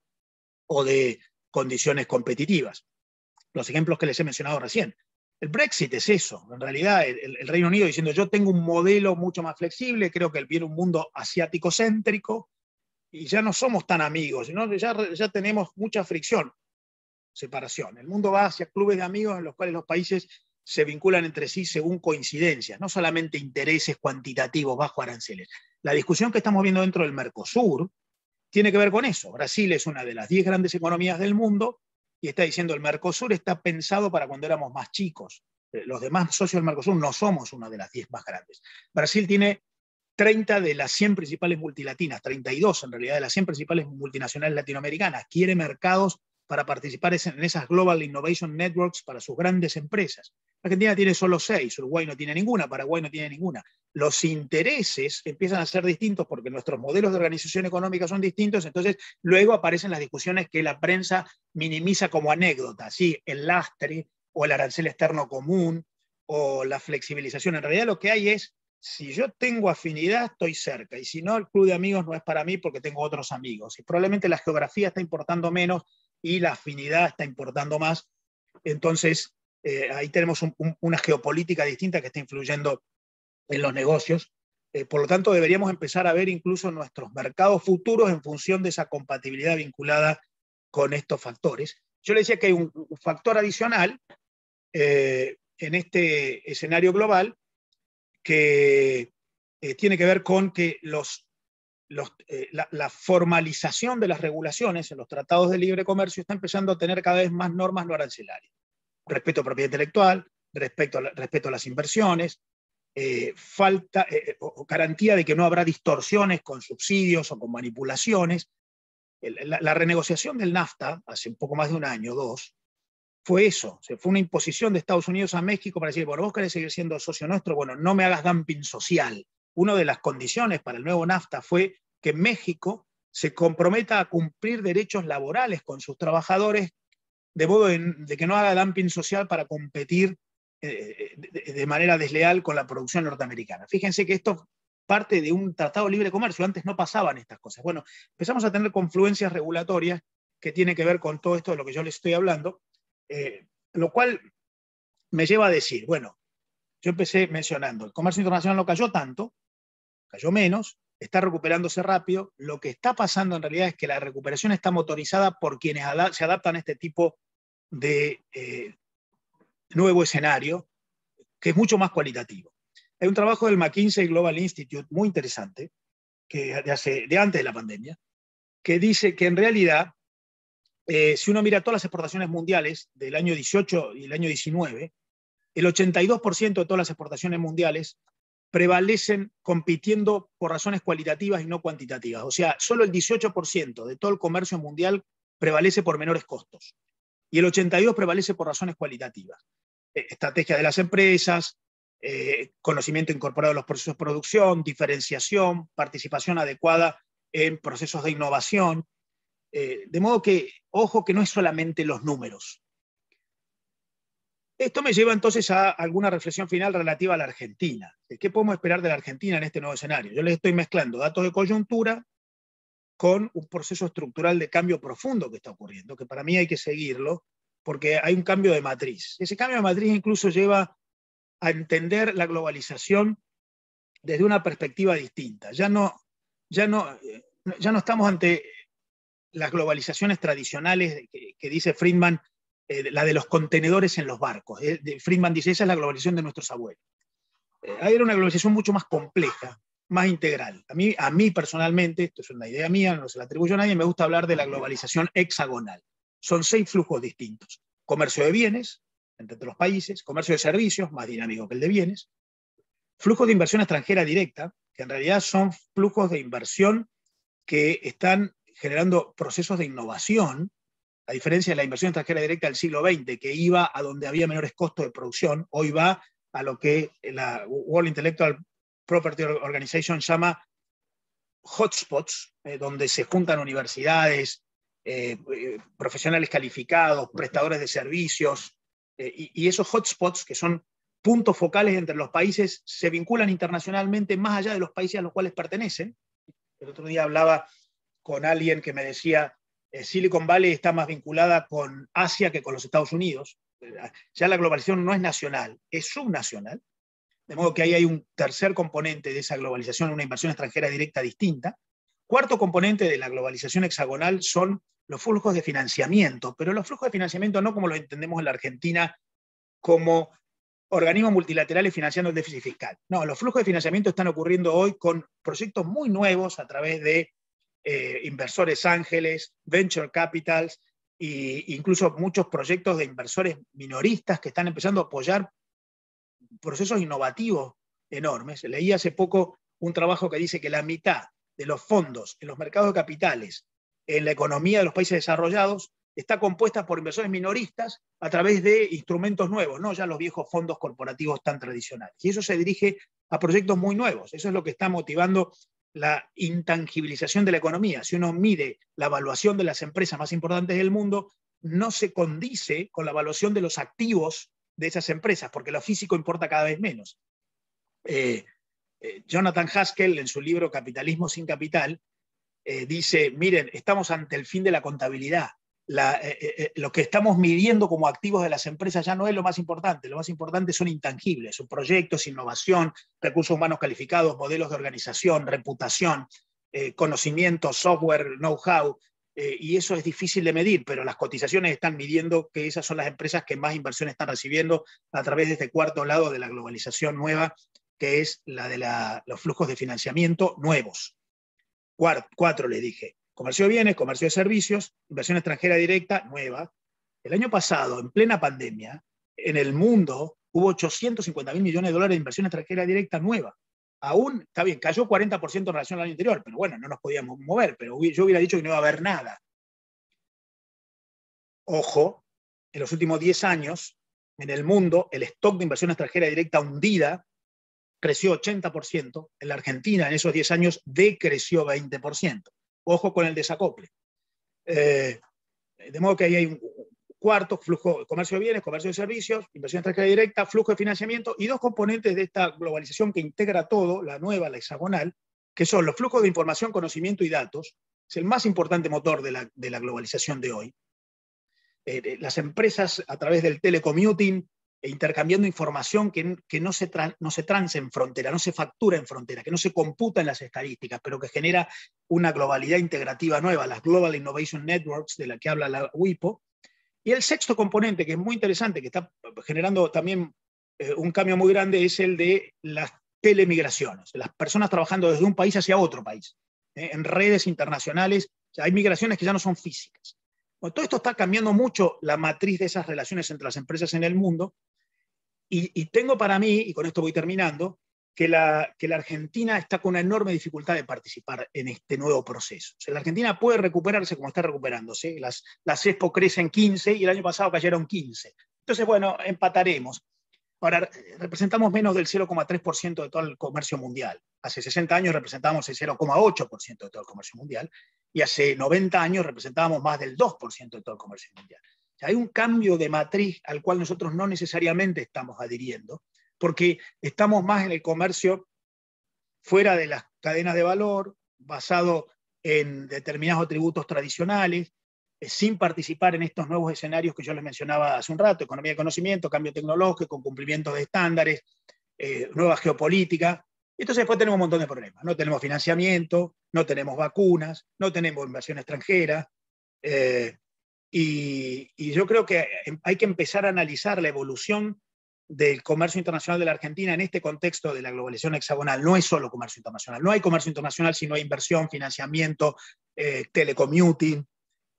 o de condiciones competitivas. Los ejemplos que les he mencionado recién. El Brexit es eso. En realidad, el Reino Unido diciendo yo tengo un modelo mucho más flexible, creo que viene un mundo asiático céntrico y ya no somos tan amigos, ¿no? ya tenemos mucha fricción, separación. El mundo va hacia clubes de amigos en los cuales los países se vinculan entre sí según coincidencias, no solamente intereses cuantitativos bajo aranceles. La discusión que estamos viendo dentro del Mercosur tiene que ver con eso. Brasil es una de las 10 grandes economías del mundo y está diciendo el Mercosur está pensado para cuando éramos más chicos. Los demás socios del Mercosur no somos una de las 10 más grandes. Brasil tiene 30 de las 100 principales multilatinas, 32 en realidad de las 100 principales multinacionales latinoamericanas. Quiere mercados para participar en esas Global Innovation Networks para sus grandes empresas. Argentina tiene solo 6, Uruguay no tiene ninguna, Paraguay no tiene ninguna. Los intereses empiezan a ser distintos porque nuestros modelos de organización económica son distintos, entonces luego aparecen las discusiones que la prensa minimiza como anécdota, ¿sí? El lastre o el arancel externo común o la flexibilización. En realidad lo que hay es, si yo tengo afinidad, estoy cerca, y si no, el club de amigos no es para mí porque tengo otros amigos. Y probablemente la geografía está importando menos y la afinidad está importando más. Entonces, ahí tenemos una geopolítica distinta que está influyendo en los negocios. Por lo tanto, deberíamos empezar a ver incluso nuestros mercados futuros en función de esa compatibilidad vinculada con estos factores. Yo le decía que hay un factor adicional en este escenario global que tiene que ver con que la formalización de las regulaciones en los tratados de libre comercio está empezando a tener cada vez más normas no arancelarias. Respeto a propiedad intelectual, respeto a las inversiones, garantía de que no habrá distorsiones con subsidios o con manipulaciones. La renegociación del NAFTA, hace un poco más de un año, 2, fue eso. Fue una imposición de Estados Unidos a México para decir, bueno, vos querés seguir siendo socio nuestro, bueno, no me hagas dumping social. Una de las condiciones para el nuevo NAFTA fue que México se comprometa a cumplir derechos laborales con sus trabajadores, de modo de que no haga dumping social para competir de manera desleal con la producción norteamericana. Fíjense que esto parte de un tratado de libre comercio, antes no pasaban estas cosas. Bueno, empezamos a tener confluencias regulatorias que tienen que ver con todo esto de lo que yo les estoy hablando, lo cual me lleva a decir, bueno, yo empecé mencionando, el comercio internacional no cayó tanto, cayó menos, está recuperándose rápido. Lo que está pasando en realidad es que la recuperación está motorizada por quienes se adaptan a este tipo de nuevo escenario, que es mucho más cualitativo. Hay un trabajo del McKinsey Global Institute muy interesante, que de antes de la pandemia, que dice que en realidad, si uno mira todas las exportaciones mundiales del año 18 y el año 19, el 82% de todas las exportaciones mundiales prevalecen compitiendo por razones cualitativas y no cuantitativas. O sea, solo el 18% de todo el comercio mundial prevalece por menores costos y el 82% prevalece por razones cualitativas. Estrategia de las empresas, conocimiento incorporado a los procesos de producción, diferenciación, participación adecuada en procesos de innovación. De modo que, ojo, que no es solamente los números. Esto me lleva entonces a alguna reflexión final relativa a la Argentina. ¿Qué podemos esperar de la Argentina en este nuevo escenario? Yo les estoy mezclando datos de coyuntura con un proceso estructural de cambio profundo que está ocurriendo, que para mí hay que seguirlo, porque hay un cambio de matriz. Ese cambio de matriz incluso lleva a entender la globalización desde una perspectiva distinta. Ya no estamos ante las globalizaciones tradicionales que dice Friedman, la de los contenedores en los barcos. Friedman dice, esa es la globalización de nuestros abuelos. Ahí era una globalización mucho más compleja, más integral. A mí personalmente, esto es una idea mía, no se la atribuyo a nadie, me gusta hablar de la globalización hexagonal. Son 6 flujos distintos. Comercio de bienes, entre los países, comercio de servicios, más dinámico que el de bienes, flujos de inversión extranjera directa, que en realidad son flujos de inversión que están generando procesos de innovación, a diferencia de la inversión extranjera directa del siglo XX, que iba a donde había menores costos de producción, hoy va a lo que la World Intellectual Property Organization llama hotspots, donde se juntan universidades, profesionales calificados, prestadores de servicios, y esos hotspots, que son puntos focales entre los países, se vinculan internacionalmente más allá de los países a los cuales pertenecen. El otro día hablaba con alguien que me decía, Silicon Valley está más vinculada con Asia que con los Estados Unidos. Ya la globalización no es nacional, es subnacional. De modo que ahí hay un tercer componente de esa globalización, una inversión extranjera directa distinta. Cuarto componente de la globalización hexagonal son los flujos de financiamiento, pero los flujos de financiamiento no como los entendemos en la Argentina como organismos multilaterales financiando el déficit fiscal. No, los flujos de financiamiento están ocurriendo hoy con proyectos muy nuevos a través de inversores ángeles, venture capitals e incluso muchos proyectos de inversores minoristas que están empezando a apoyar procesos innovativos enormes. Leí hace poco un trabajo que dice que la mitad de los fondos en los mercados de capitales en la economía de los países desarrollados está compuesta por inversores minoristas a través de instrumentos nuevos, no ya los viejos fondos corporativos tan tradicionales. Y eso se dirige a proyectos muy nuevos. Eso es lo que está motivando la intangibilización de la economía. Si uno mide la evaluación de las empresas más importantes del mundo, no se condice con la evaluación de los activos de esas empresas, porque lo físico importa cada vez menos. Jonathan Haskell, en su libro Capitalismo sin Capital, dice, miren, estamos ante el fin de la contabilidad. Lo que estamos midiendo como activos de las empresas ya no es lo más importante son intangibles, sus proyectos, innovación, recursos humanos calificados, modelos de organización, reputación, conocimiento, software, know-how, y eso es difícil de medir, pero las cotizaciones están midiendo que esas son las empresas que más inversión están recibiendo a través de este cuarto lado de la globalización nueva, que es la de los flujos de financiamiento nuevos. Cuatro les dije. Comercio de bienes, comercio de servicios, inversión extranjera directa, nueva. El año pasado, en plena pandemia, en el mundo hubo 850.000 millones de dólares de inversión extranjera directa nueva. Aún, está bien, cayó 40% en relación al año anterior, pero bueno, no nos podíamos mover, pero yo hubiera dicho que no iba a haber nada. Ojo, en los últimos 10 años, en el mundo, el stock de inversión extranjera directa hundida creció 80%, en la Argentina en esos 10 años decreció 20%. Ojo con el desacople. De modo que ahí hay un cuarto, flujo, comercio de bienes, comercio de servicios, inversión extranjera directa, flujo de financiamiento y dos componentes de esta globalización que integra todo, la nueva, la hexagonal, que son los flujos de información, conocimiento y datos. Es el más importante motor de la globalización de hoy. Las empresas a través del telecommuting, intercambiando información que no se transa en frontera, no se factura en frontera, que no se computa en las estadísticas, pero que genera una globalidad integrativa nueva, las Global Innovation Networks, de la que habla la WIPO. Y el sexto componente, que es muy interesante, que está generando también un cambio muy grande, es el de las telemigraciones, las personas trabajando desde un país hacia otro país, en redes internacionales. O sea, hay migraciones que ya no son físicas. Bueno, todo esto está cambiando mucho la matriz de esas relaciones entre las empresas en el mundo. Y tengo para mí, y con esto voy terminando, que la Argentina está con una enorme dificultad de participar en este nuevo proceso. O sea, la Argentina puede recuperarse como está recuperándose. Las Expo crecen 15 y el año pasado cayeron 15. Entonces, bueno, empataremos. Ahora, representamos menos del 0,3% de todo el comercio mundial. Hace 60 años representábamos el 0,8% de todo el comercio mundial y hace 90 años representábamos más del 2% de todo el comercio mundial. O sea, hay un cambio de matriz al cual nosotros no necesariamente estamos adhiriendo, porque estamos más en el comercio fuera de las cadenas de valor, basado en determinados atributos tradicionales, sin participar en estos nuevos escenarios que yo les mencionaba hace un rato: economía de conocimiento, cambio tecnológico, cumplimiento de estándares, nueva geopolítica. Entonces después tenemos un montón de problemas. No tenemos financiamiento, no tenemos vacunas, no tenemos inversión extranjera, y yo creo que hay que empezar a analizar la evolución del comercio internacional de la Argentina en este contexto de la globalización hexagonal. No es solo comercio internacional. No hay comercio internacional si no hay inversión, financiamiento, telecommuting,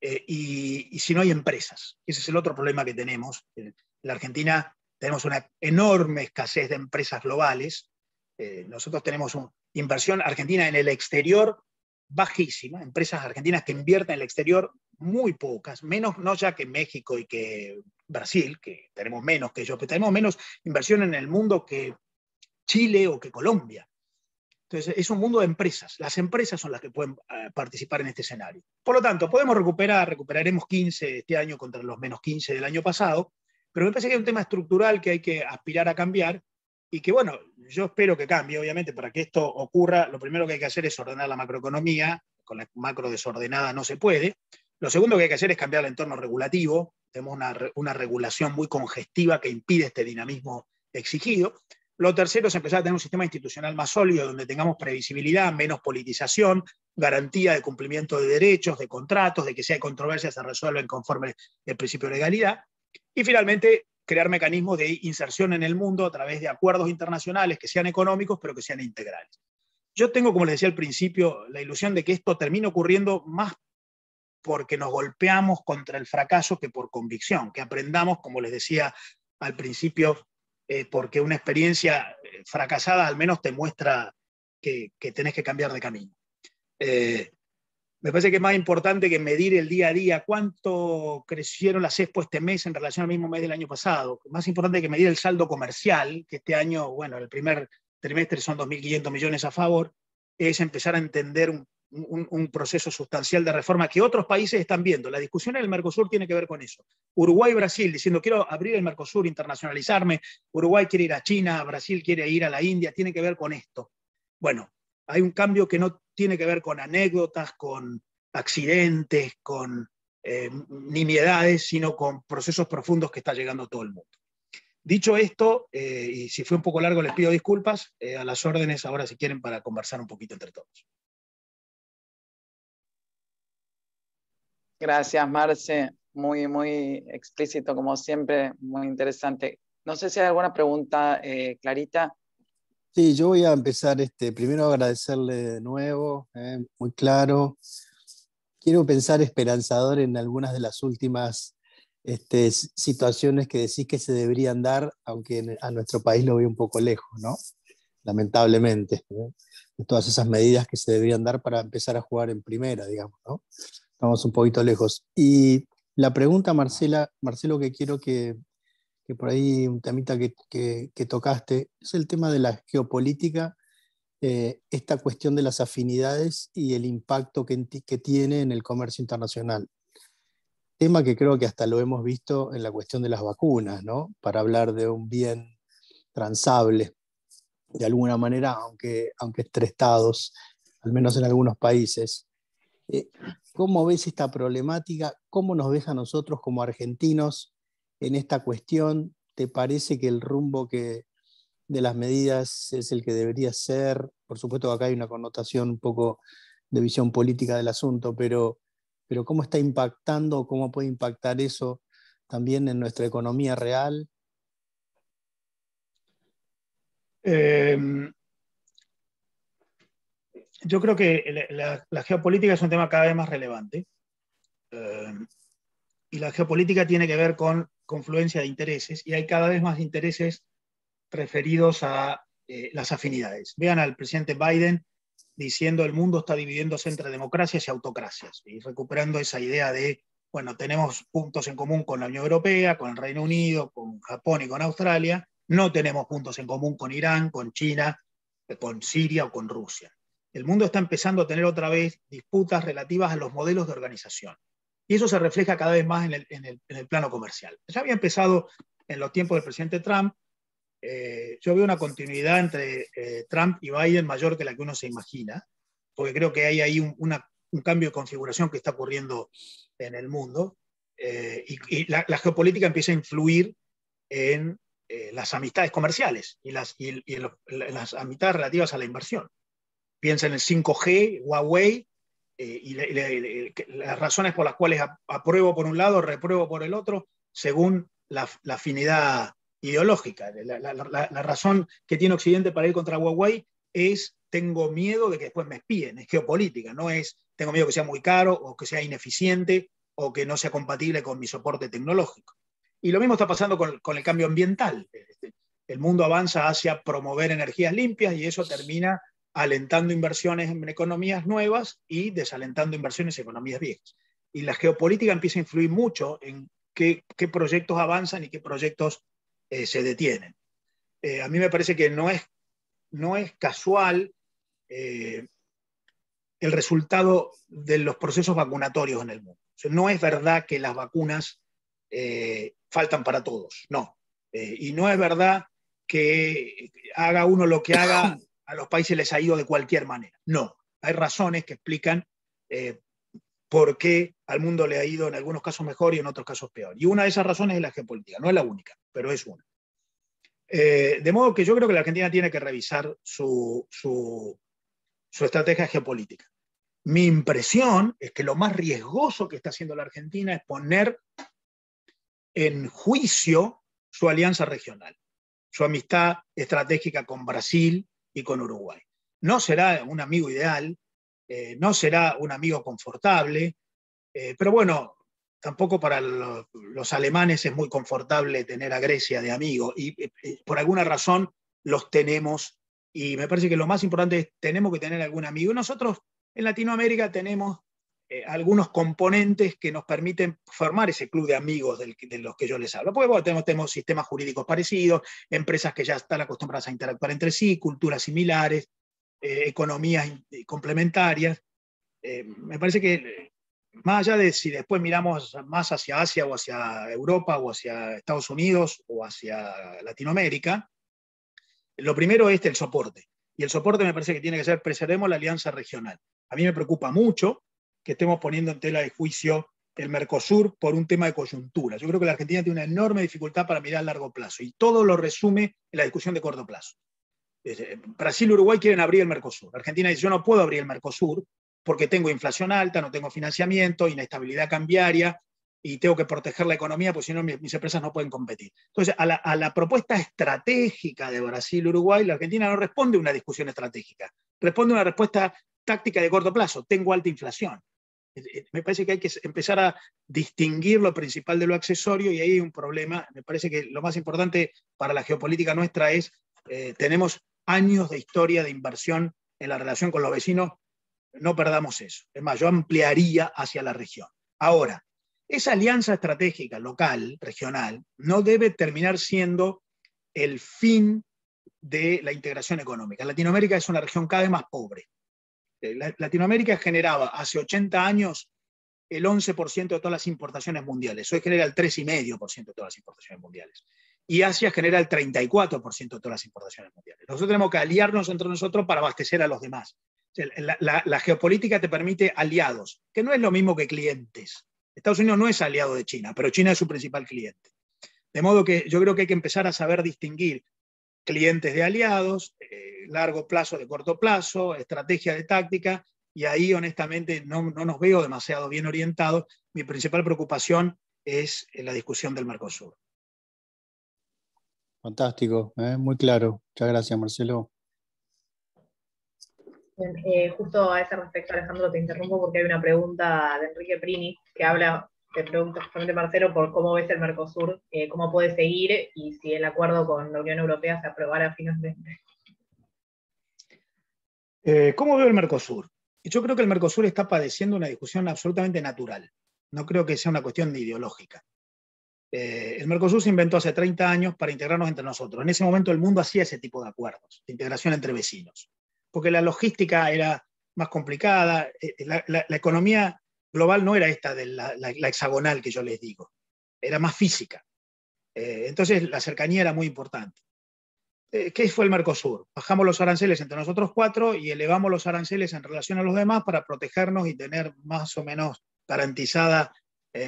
y si no hay empresas. Ese es el otro problema que tenemos. En la Argentina tenemos una enorme escasez de empresas globales. Nosotros tenemos una inversión argentina en el exterior bajísima, empresas argentinas que invierten en el exterior muy pocas, menos no ya que México y que Brasil, que tenemos menos que ellos, pero tenemos menos inversión en el mundo que Chile o que Colombia. Entonces es un mundo de empresas. Las empresas son las que pueden participar en este escenario. Por lo tanto, podemos recuperaremos 15 este año contra los menos 15 del año pasado, pero me parece que hay un tema estructural que hay que aspirar a cambiar y que, bueno, yo espero que cambie. Obviamente, para que esto ocurra, lo primero que hay que hacer es ordenar la macroeconomía. Con la macro desordenada no se puede. Lo segundo que hay que hacer es cambiar el entorno regulativo. Tenemos una regulación muy congestiva que impide este dinamismo exigido. Lo tercero es empezar a tener un sistema institucional más sólido, donde tengamos previsibilidad, menos politización, garantía de cumplimiento de derechos, de contratos, de que si hay controversias se resuelven conforme el principio de legalidad. Y finalmente, crear mecanismos de inserción en el mundo a través de acuerdos internacionales que sean económicos, pero que sean integrales. Yo tengo, como les decía al principio, la ilusión de que esto termine ocurriendo más porque nos golpeamos contra el fracaso que por convicción, que aprendamos, como les decía al principio, porque una experiencia fracasada al menos te muestra que tenés que cambiar de camino. Me parece que es más importante que medir el día a día cuánto crecieron las Expo este mes en relación al mismo mes del año pasado. Más importante que medir el saldo comercial, que este año, bueno, el primer trimestre son 2.500 millones a favor, es empezar a entender un proceso sustancial de reforma que otros países están viendo. La discusión en el Mercosur tiene que ver con eso. Uruguay y Brasil diciendo quiero abrir el Mercosur, internacionalizarme. Uruguay quiere ir a China, Brasil quiere ir a la India, tiene que ver con esto. Bueno, hay un cambio que no tiene que ver con anécdotas, con accidentes, con nimiedades, sino con procesos profundos que está llegando todo el mundo. Dicho esto, y si fue un poco largo les pido disculpas, a las órdenes ahora si quieren para conversar un poquito entre todos. Gracias, Marce. Muy, muy explícito como siempre, muy interesante. No sé si hay alguna pregunta, Clarita. Sí, yo voy a empezar primero agradecerle de nuevo, muy claro. Quiero pensar esperanzador en algunas de las últimas situaciones que decís que se deberían dar, aunque a nuestro país lo veo un poco lejos, ¿no? Lamentablemente, ¿no? De todas esas medidas que se deberían dar para empezar a jugar en primera, digamos, ¿no? Estamos un poquito lejos. Y la pregunta, Marcelo, que quiero que por ahí un temita que tocaste, es el tema de la geopolítica, esta cuestión de las afinidades y el impacto que tiene en el comercio internacional. Tema que creo que hasta lo hemos visto en la cuestión de las vacunas, ¿no? Para hablar de un bien transable, de alguna manera, aunque entre estados, al menos en algunos países. ¿Cómo ves esta problemática? ¿Cómo nos ves a nosotros como argentinos en esta cuestión? ¿Te parece que el rumbo de las medidas es el que debería ser? Por supuesto que acá hay una connotación un poco de visión política del asunto, pero ¿cómo está impactando, cómo puede impactar eso también en nuestra economía real? Yo creo que la geopolítica es un tema cada vez más relevante. Y la geopolítica tiene que ver con confluencia de intereses, y hay cada vez más intereses referidos a las afinidades. Vean al presidente Biden diciendo el mundo está dividiéndose entre democracias y autocracias, y recuperando esa idea de, bueno, tenemos puntos en común con la Unión Europea, con el Reino Unido, con Japón y con Australia, no tenemos puntos en común con Irán, con China, con Siria o con Rusia. El mundo está empezando a tener otra vez disputas relativas a los modelos de organización. Y eso se refleja cada vez más en el plano comercial. Ya había empezado en los tiempos del presidente Trump. Yo veo una continuidad entre Trump y Biden mayor que la que uno se imagina, porque creo que hay ahí un cambio de configuración que está ocurriendo en el mundo, y la geopolítica empieza a influir en las amistades comerciales y las amistades relativas a la inversión. Piensa en el 5G, Huawei, y las razones por las cuales apruebo por un lado, repruebo por el otro, según la afinidad ideológica. La razón que tiene Occidente para ir contra Huawei es tengo miedo de que después me espíen, es geopolítica, no es tengo miedo que sea muy caro o que sea ineficiente o que no sea compatible con mi soporte tecnológico. Y lo mismo está pasando con el cambio ambiental. El mundo avanza hacia promover energías limpias y eso termina alentando inversiones en economías nuevas y desalentando inversiones en economías viejas. Y la geopolítica empieza a influir mucho en qué proyectos avanzan y qué proyectos se detienen. A mí me parece que no es casual el resultado de los procesos vacunatorios en el mundo. O sea, no es verdad que las vacunas faltan para todos, no. Y no es verdad que haga uno lo que haga, a los países les ha ido de cualquier manera. No, hay razones que explican por qué al mundo le ha ido en algunos casos mejor y en otros casos peor. Y una de esas razones es la geopolítica. No es la única, pero es una. De modo que yo creo que la Argentina tiene que revisar su estrategia geopolítica. Mi impresión es que lo más riesgoso que está haciendo la Argentina es poner en juicio su alianza regional, su amistad estratégica con Brasil y con Uruguay. No será un amigo ideal, no será un amigo confortable, pero bueno, tampoco para los alemanes es muy confortable tener a Grecia de amigo, y por alguna razón los tenemos, y me parece que lo más importante es tenemos que tener algún amigo. Y nosotros en Latinoamérica tenemos algunos componentes que nos permiten formar ese club de amigos de los que yo les hablo. Porque bueno, tenemos sistemas jurídicos parecidos, empresas que ya están acostumbradas a interactuar entre sí, culturas similares, economías complementarias. Me parece que más allá de si después miramos más hacia Asia o hacia Europa o hacia Estados Unidos o hacia Latinoamérica, lo primero es el soporte. Y el soporte me parece que tiene que ser, preservemos la alianza regional. A mí me preocupa mucho que estemos poniendo en tela de juicio el Mercosur por un tema de coyuntura. Yo creo que la Argentina tiene una enorme dificultad para mirar a largo plazo y todo lo resume en la discusión de corto plazo. Brasil y Uruguay quieren abrir el Mercosur. Argentina dice, yo no puedo abrir el Mercosur porque tengo inflación alta, no tengo financiamiento, inestabilidad cambiaria y tengo que proteger la economía porque si no mis empresas no pueden competir. Entonces, a la propuesta estratégica de Brasil y Uruguay, la Argentina no responde a una discusión estratégica, responde a una respuesta táctica de corto plazo. Tengo alta inflación. Me parece que hay que empezar a distinguir lo principal de lo accesorio y ahí hay un problema. Me parece que lo más importante para la geopolítica nuestra es, tenemos años de historia de inversión en la relación con los vecinos, no perdamos eso. Es más, yo ampliaría hacia la región. Ahora, esa alianza estratégica local, regional, no debe terminar siendo el fin de la integración económica. Latinoamérica es una región cada vez más pobre. Latinoamérica generaba hace 80 años el 11% de todas las importaciones mundiales. Hoy genera el 3,5% de todas las importaciones mundiales. Y Asia genera el 34% de todas las importaciones mundiales. Nosotros tenemos que aliarnos entre nosotros para abastecer a los demás. La geopolítica te permite aliados, que no es lo mismo que clientes. Estados Unidos no es aliado de China, pero China es su principal cliente. De modo que yo creo que hay que empezar a saber distinguir clientes de aliados, largo plazo de corto plazo, estrategia de táctica, y ahí honestamente no nos veo demasiado bien orientados. Mi principal preocupación es la discusión del Mercosur. Fantástico, muy claro. Muchas gracias, Marcelo. Bien, justo a ese respecto, Alejandro, te interrumpo porque hay una pregunta de Enrique Prini que habla, te pregunta justamente Marcelo por cómo ves el Mercosur, cómo puede seguir y si el acuerdo con la Unión Europea se aprobará finalmente. ¿Cómo veo el Mercosur? Yo creo que el Mercosur está padeciendo una discusión absolutamente natural. No creo que sea una cuestión ideológica. El Mercosur se inventó hace 30 años para integrarnos entre nosotros. En ese momento el mundo hacía ese tipo de acuerdos, de integración entre vecinos, porque la logística era más complicada, la economía global no era esta de la hexagonal que yo les digo, era más física. Entonces la cercanía era muy importante. ¿Qué fue el Mercosur? Bajamos los aranceles entre nosotros cuatro y elevamos los aranceles en relación a los demás para protegernos y tener más o menos garantizada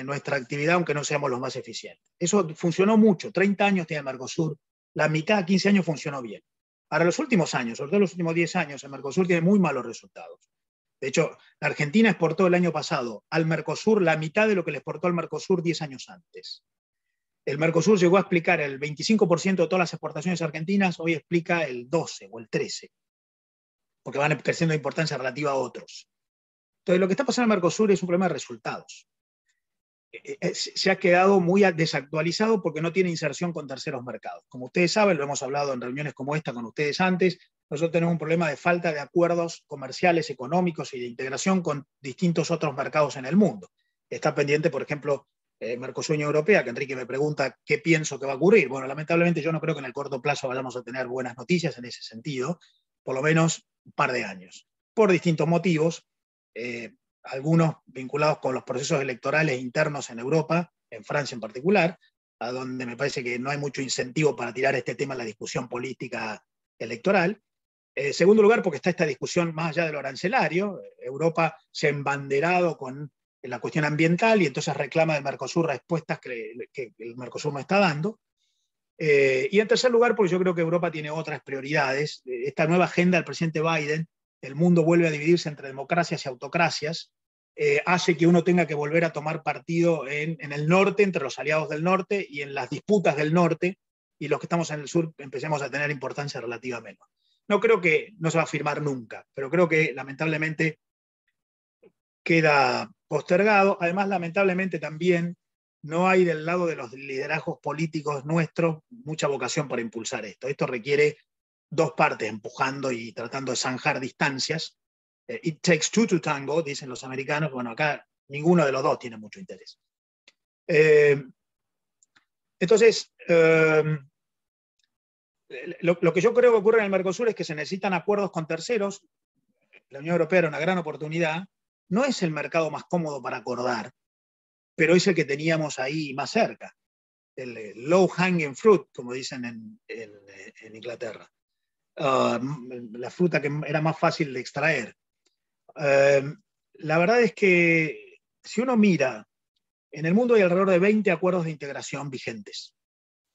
nuestra actividad, aunque no seamos los más eficientes. Eso funcionó mucho, 30 años tiene el Mercosur, la mitad, 15 años funcionó bien. Ahora, los últimos años, sobre todo los últimos 10 años, el Mercosur tiene muy malos resultados. De hecho, la Argentina exportó el año pasado al Mercosur la mitad de lo que le exportó al Mercosur 10 años antes. El Mercosur llegó a explicar el 25% de todas las exportaciones argentinas, hoy explica el 12 o el 13, porque van creciendo de importancia relativa a otros. Entonces, lo que está pasando en el Mercosur es un problema de resultados. Se ha quedado muy desactualizado porque no tiene inserción con terceros mercados. Como ustedes saben, lo hemos hablado en reuniones como esta con ustedes antes, nosotros tenemos un problema de falta de acuerdos comerciales, económicos y de integración con distintos otros mercados en el mundo. Está pendiente, por ejemplo, Mercosur Unión Europea, que Enrique me pregunta qué pienso que va a ocurrir. Bueno, lamentablemente yo no creo que en el corto plazo vayamos a tener buenas noticias en ese sentido, por lo menos un par de años, por distintos motivos. Algunos vinculados con los procesos electorales internos en Europa, en Francia en particular, a donde me parece que no hay mucho incentivo para tirar este tema a la discusión política electoral. Segundo lugar, porque está esta discusión más allá de lo arancelario. Europa se ha embanderado con la cuestión ambiental y entonces reclama del Mercosur respuestas que el Mercosur no está dando. Y en tercer lugar, porque yo creo que Europa tiene otras prioridades. Esta nueva agenda del presidente Biden, el mundo vuelve a dividirse entre democracias y autocracias, hace que uno tenga que volver a tomar partido en el norte, entre los aliados del norte y en las disputas del norte, y los que estamos en el sur empecemos a tener importancia relativa menor. No creo que no se va a firmar nunca, pero creo que lamentablemente queda postergado. Además, lamentablemente también no hay del lado de los liderazgos políticos nuestros mucha vocación para impulsar esto. Esto requiere dos partes empujando y tratando de zanjar distancias. It takes two to tango, dicen los americanos. Bueno, acá ninguno de los dos tiene mucho interés. Entonces, lo que yo creo que ocurre en el Mercosur es que se necesitan acuerdos con terceros. La Unión Europea era una gran oportunidad. No es el mercado más cómodo para acordar, pero es el que teníamos ahí más cerca. El low hanging fruit, como dicen en Inglaterra. La fruta que era más fácil de extraer. La verdad es que si uno mira, en el mundo hay alrededor de 20 acuerdos de integración vigentes,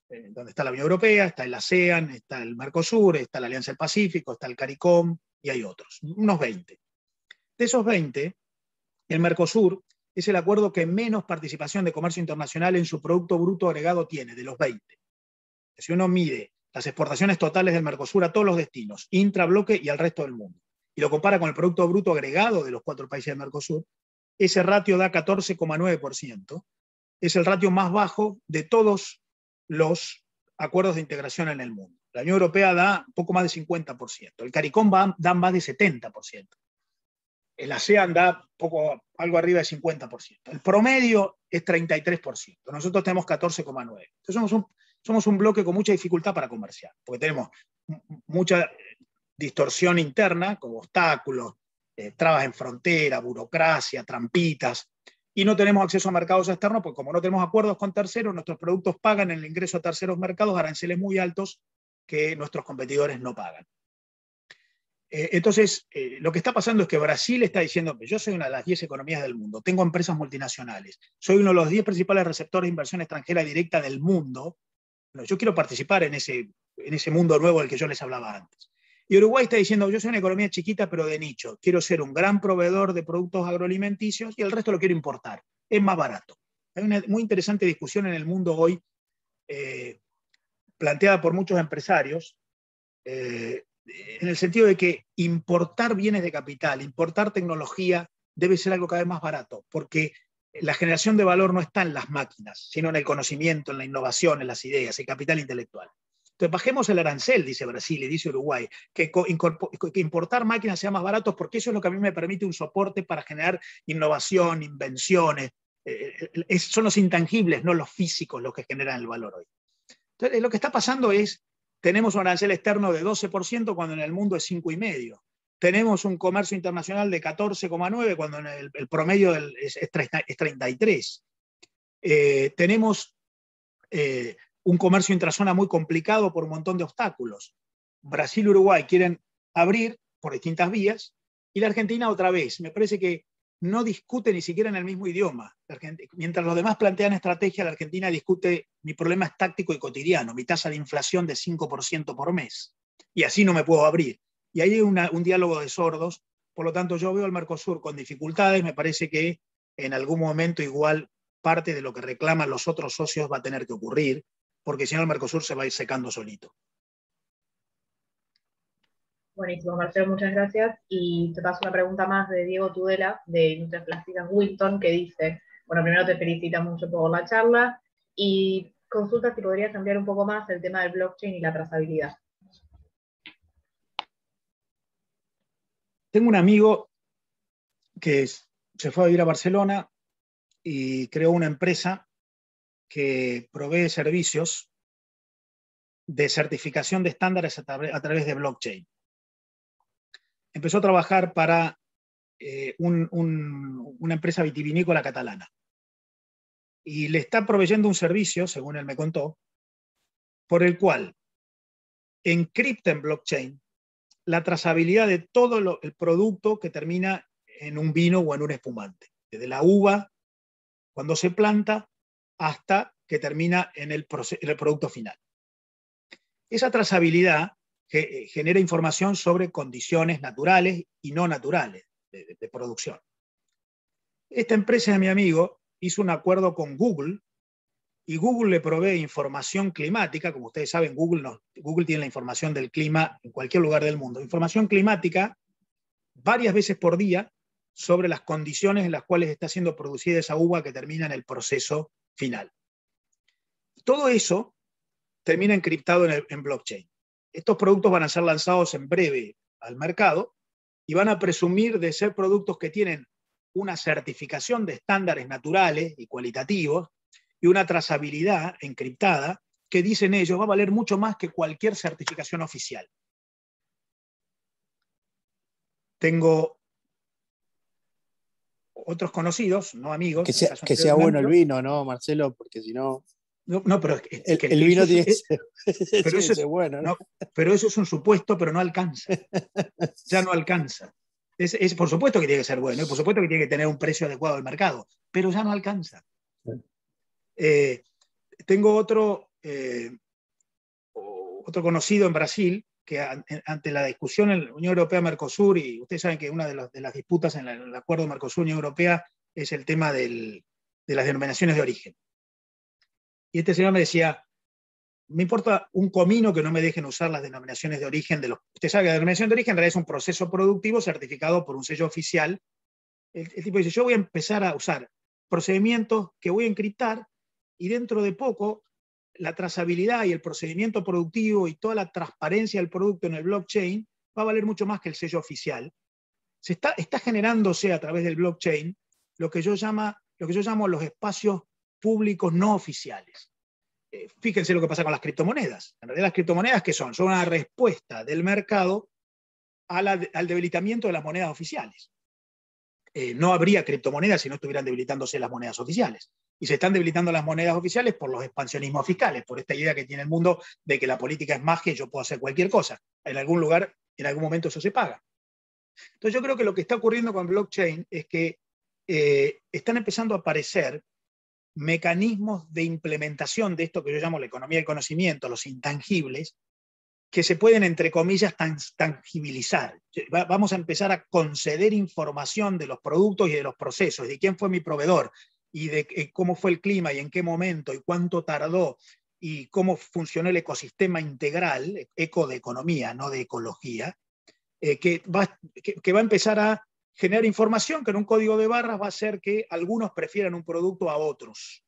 donde está la Unión Europea, está el ASEAN, está el Mercosur, está la Alianza del Pacífico, está el CARICOM y hay otros, unos 20. De esos 20, el Mercosur es el acuerdo que menos participación de comercio internacional en su Producto Bruto Agregado tiene, de los 20. Si uno mide las exportaciones totales del Mercosur a todos los destinos, intrabloque y al resto del mundo, y lo compara con el Producto Bruto Agregado de los 4 países del Mercosur, ese ratio da 14,9%. Es el ratio más bajo de todos los acuerdos de integración en el mundo. La Unión Europea da un poco más de 50%. El CARICOM da más de 70%. El ASEAN da algo arriba de 50%. El promedio es 33%. Nosotros tenemos 14,9%. Entonces somos un bloque con mucha dificultad para comerciar, porque tenemos mucha distorsión interna, como obstáculos, trabas en frontera, burocracia, trampitas, y no tenemos acceso a mercados externos, porque como no tenemos acuerdos con terceros, nuestros productos pagan en el ingreso a terceros mercados aranceles muy altos que nuestros competidores no pagan. Entonces, lo que está pasando es que Brasil está diciendo que yo soy una de las 10 economías del mundo, tengo empresas multinacionales, soy uno de los 10 principales receptores de inversión extranjera directa del mundo. Bueno, yo quiero participar en ese mundo nuevo del que yo les hablaba antes. Y Uruguay está diciendo, yo soy una economía chiquita pero de nicho, quiero ser un gran proveedor de productos agroalimenticios y el resto lo quiero importar, es más barato. Hay una muy interesante discusión en el mundo hoy, planteada por muchos empresarios, en el sentido de que importar bienes de capital, importar tecnología, debe ser algo cada vez más barato, porque la generación de valor no está en las máquinas, sino en el conocimiento, en la innovación, en las ideas, el capital intelectual. Entonces bajemos el arancel, dice Brasil y dice Uruguay, que importar máquinas sea más barato, porque eso es lo que a mí me permite un soporte para generar innovación, invenciones. Son los intangibles, no los físicos, los que generan el valor hoy. Entonces lo que está pasando es, tenemos un arancel externo de 12% cuando en el mundo es 5,5%. Tenemos un comercio internacional de 14,9% cuando en el promedio es 33%. Tenemos un comercio intrazona muy complicado por un montón de obstáculos. Brasil y Uruguay quieren abrir por distintas vías, y la Argentina otra vez. Me parece que no discute ni siquiera en el mismo idioma. Mientras los demás plantean estrategia, la Argentina discute: mi problema es táctico y cotidiano, mi tasa de inflación de 5% por mes, y así no me puedo abrir. Y ahí hay un diálogo de sordos. Por lo tanto, yo veo al Mercosur con dificultades. Me parece que en algún momento igual parte de lo que reclaman los otros socios va a tener que ocurrir, porque si no el Mercosur se va a ir secando solito. Buenísimo, Marcelo, muchas gracias. Y te paso una pregunta más de Diego Tudela, de Industrias Plásticas Wilton, que dice, bueno, primero te felicita mucho por la charla y consulta si podrías ampliar un poco más el tema del blockchain y la trazabilidad. Tengo un amigo que se fue a vivir a Barcelona y creó una empresa que provee servicios de certificación de estándares a través de blockchain. Empezó a trabajar para una empresa vitivinícola catalana y le está proveyendo un servicio, según él me contó, por el cual encripta en blockchain la trazabilidad de todo el producto que termina en un vino o en un espumante, desde la uva cuando se planta hasta que termina en el producto final. Esa trazabilidad genera información sobre condiciones naturales y no naturales de producción. Esta empresa de mi amigo hizo un acuerdo con Google, y Google le provee información climática. Como ustedes saben, Google tiene la información del clima en cualquier lugar del mundo. Información climática varias veces por día sobre las condiciones en las cuales está siendo producida esa uva que termina en el proceso final. Todo eso termina encriptado en blockchain. Estos productos van a ser lanzados en breve al mercado y van a presumir de ser productos que tienen una certificación de estándares naturales y cualitativos y una trazabilidad encriptada que, dicen ellos, va a valer mucho más que cualquier certificación oficial. Tengo otros conocidos, no amigos. Que sea bueno el vino, ¿no, Marcelo? Porque si no... No, pero es que el vino tiene que ser bueno, ¿no? Pero eso es un supuesto, pero no alcanza. Ya no alcanza. Por supuesto que tiene que ser bueno, y por supuesto que tiene que tener un precio adecuado al mercado, pero ya no alcanza. Tengo otro conocido en Brasil que ante la discusión en la Unión Europea-Mercosur, y ustedes saben que una de las disputas en el acuerdo Mercosur-Unión Europea es el tema de las denominaciones de origen. Y este señor me decía, me importa un comino que no me dejen usar las denominaciones de origen de los... Usted sabe que la denominación de origen en realidad es un proceso productivo certificado por un sello oficial. El tipo dice, yo voy a empezar a usar procedimientos que voy a encriptar y dentro de poco la trazabilidad y el procedimiento productivo y toda la transparencia del producto en el blockchain va a valer mucho más que el sello oficial. Está generándose a través del blockchain lo que yo llamo los espacios públicos no oficiales. Fíjense lo que pasa con las criptomonedas. En realidad las criptomonedas, ¿qué son? Son una respuesta del mercado al debilitamiento de las monedas oficiales. No habría criptomonedas si no estuvieran debilitándose las monedas oficiales. Y se están debilitando las monedas oficiales por los expansionismos fiscales, por esta idea que tiene el mundo de que la política es magia y yo puedo hacer cualquier cosa. En algún lugar, en algún momento eso se paga. Entonces yo creo que lo que está ocurriendo con blockchain es que están empezando a aparecer mecanismos de implementación de esto que yo llamo la economía del conocimiento, los intangibles, que se pueden, entre comillas, tangibilizar. Vamos a empezar a conceder información de los productos y de los procesos, de quién fue mi proveedor, y de cómo fue el clima, y en qué momento, y cuánto tardó, y cómo funcionó el ecosistema integral, eco de economía, no de ecología, que va a empezar a generar información que en un código de barras va a hacer que algunos prefieran un producto a otros.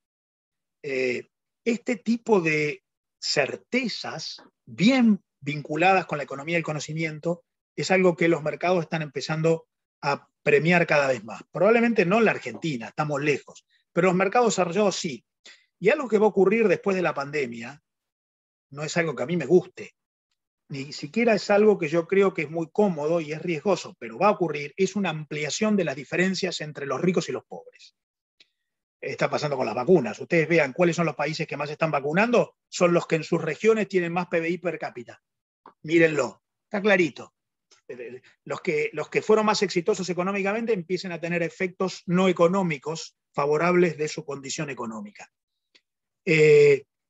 Este tipo de certezas bien vinculadas con la economía del conocimiento es algo que los mercados están empezando a premiar cada vez más. Probablemente no en la Argentina, estamos lejos, pero los mercados desarrollados sí. Y algo que va a ocurrir después de la pandemia no es algo que a mí me guste, ni siquiera es algo que yo creo que es muy cómodo y es riesgoso, pero va a ocurrir, es una ampliación de las diferencias entre los ricos y los pobres. Está pasando con las vacunas. Ustedes vean cuáles son los países que más están vacunando, son los que en sus regiones tienen más PBI per cápita. Mírenlo, está clarito. Los que fueron más exitosos económicamente empiezan a tener efectos no económicos favorables de su condición económica.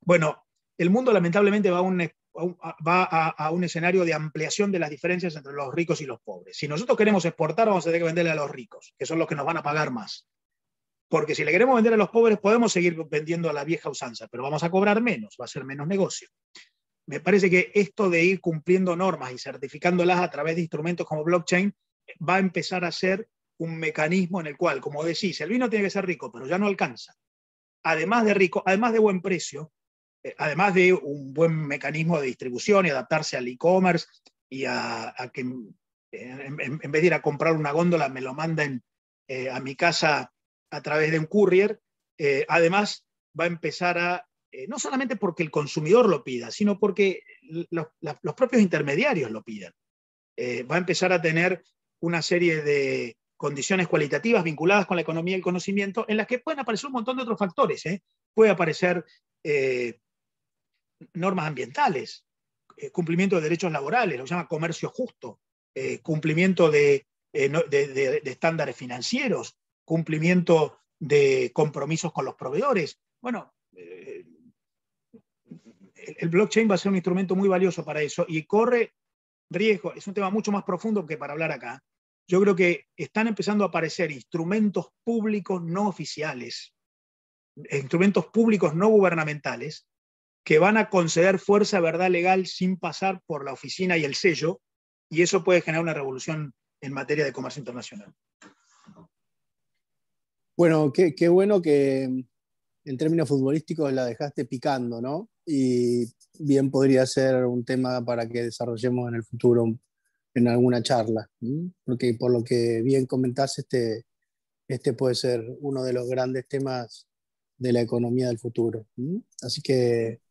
Bueno, el mundo lamentablemente va a un escenario de ampliación de las diferencias entre los ricos y los pobres. Si nosotros queremos exportar, vamos a tener que venderle a los ricos, que son los que nos van a pagar más. Porque si le queremos vender a los pobres, podemos seguir vendiendo a la vieja usanza, pero vamos a cobrar menos, va a ser menos negocio. Me parece que esto de ir cumpliendo normas y certificándolas a través de instrumentos como blockchain va a empezar a ser un mecanismo en el cual, como decís, el vino tiene que ser rico, pero ya no alcanza. Además de rico, además de buen precio, además de un buen mecanismo de distribución y adaptarse al e-commerce y a que en vez de ir a comprar una góndola me lo manden a mi casa a través de un courier, además va a empezar a, no solamente porque el consumidor lo pida, sino porque los propios intermediarios lo pidan. Va a empezar a tener una serie de condiciones cualitativas vinculadas con la economía del conocimiento en las que pueden aparecer un montón de otros factores. Puede aparecer normas ambientales, cumplimiento de derechos laborales, lo que se llama comercio justo, cumplimiento de estándares financieros, cumplimiento de compromisos con los proveedores. Bueno, el blockchain va a ser un instrumento muy valioso para eso y corre riesgo. Es un tema mucho más profundo que para hablar acá. Yo creo que están empezando a aparecer instrumentos públicos no oficiales, instrumentos públicos no gubernamentales, que van a conceder fuerza a verdad legal sin pasar por la oficina y el sello, y eso puede generar una revolución en materia de comercio internacional. Bueno, qué bueno que en términos futbolísticos la dejaste picando, ¿no? Y bien podría ser un tema para que desarrollemos en el futuro en alguna charla, porque por lo que bien comentás, este puede ser uno de los grandes temas de la economía del futuro. Así que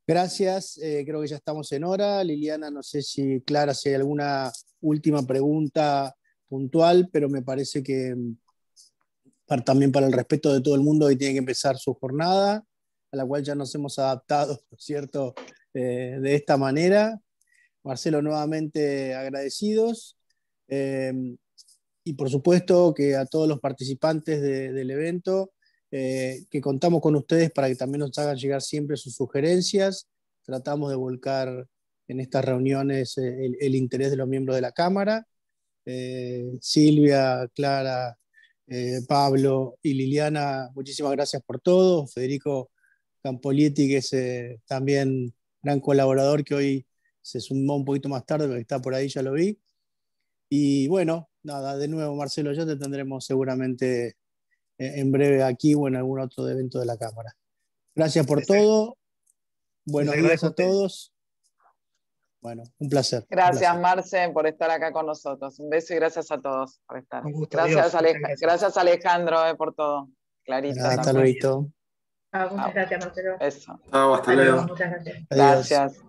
gracias, creo que ya estamos en hora. Liliana, no sé si, Clara, si hay alguna última pregunta puntual, pero me parece que también para el respeto de todo el mundo, hoy tiene que empezar su jornada, a la cual ya nos hemos adaptado, ¿no es cierto?, de esta manera. Marcelo, nuevamente agradecidos. Y por supuesto que a todos los participantes del evento, que contamos con ustedes para que también nos hagan llegar siempre sus sugerencias. Tratamos de volcar en estas reuniones el interés de los miembros de la Cámara. Silvia, Clara, Pablo y Liliana, muchísimas gracias por todo. Federico Campolietti, que es también gran colaborador, que hoy se sumó un poquito más tarde, pero está por ahí, ya lo vi. Y bueno, nada, de nuevo, Marcelo, ya te tendremos seguramente en breve aquí o en algún otro evento de la Cámara. Gracias por todo. Buenos días a todos. Bueno, un placer. Gracias, Marce, por estar acá con nosotros. Un beso y gracias a todos por estar. Un gusto, Gracias, gracias. Gracias, Alejandro, por todo. Clarito. Hasta luego. Muchas gracias, Marcelo. Eso. Chao, hasta luego. Muchas gracias. Adiós. Gracias.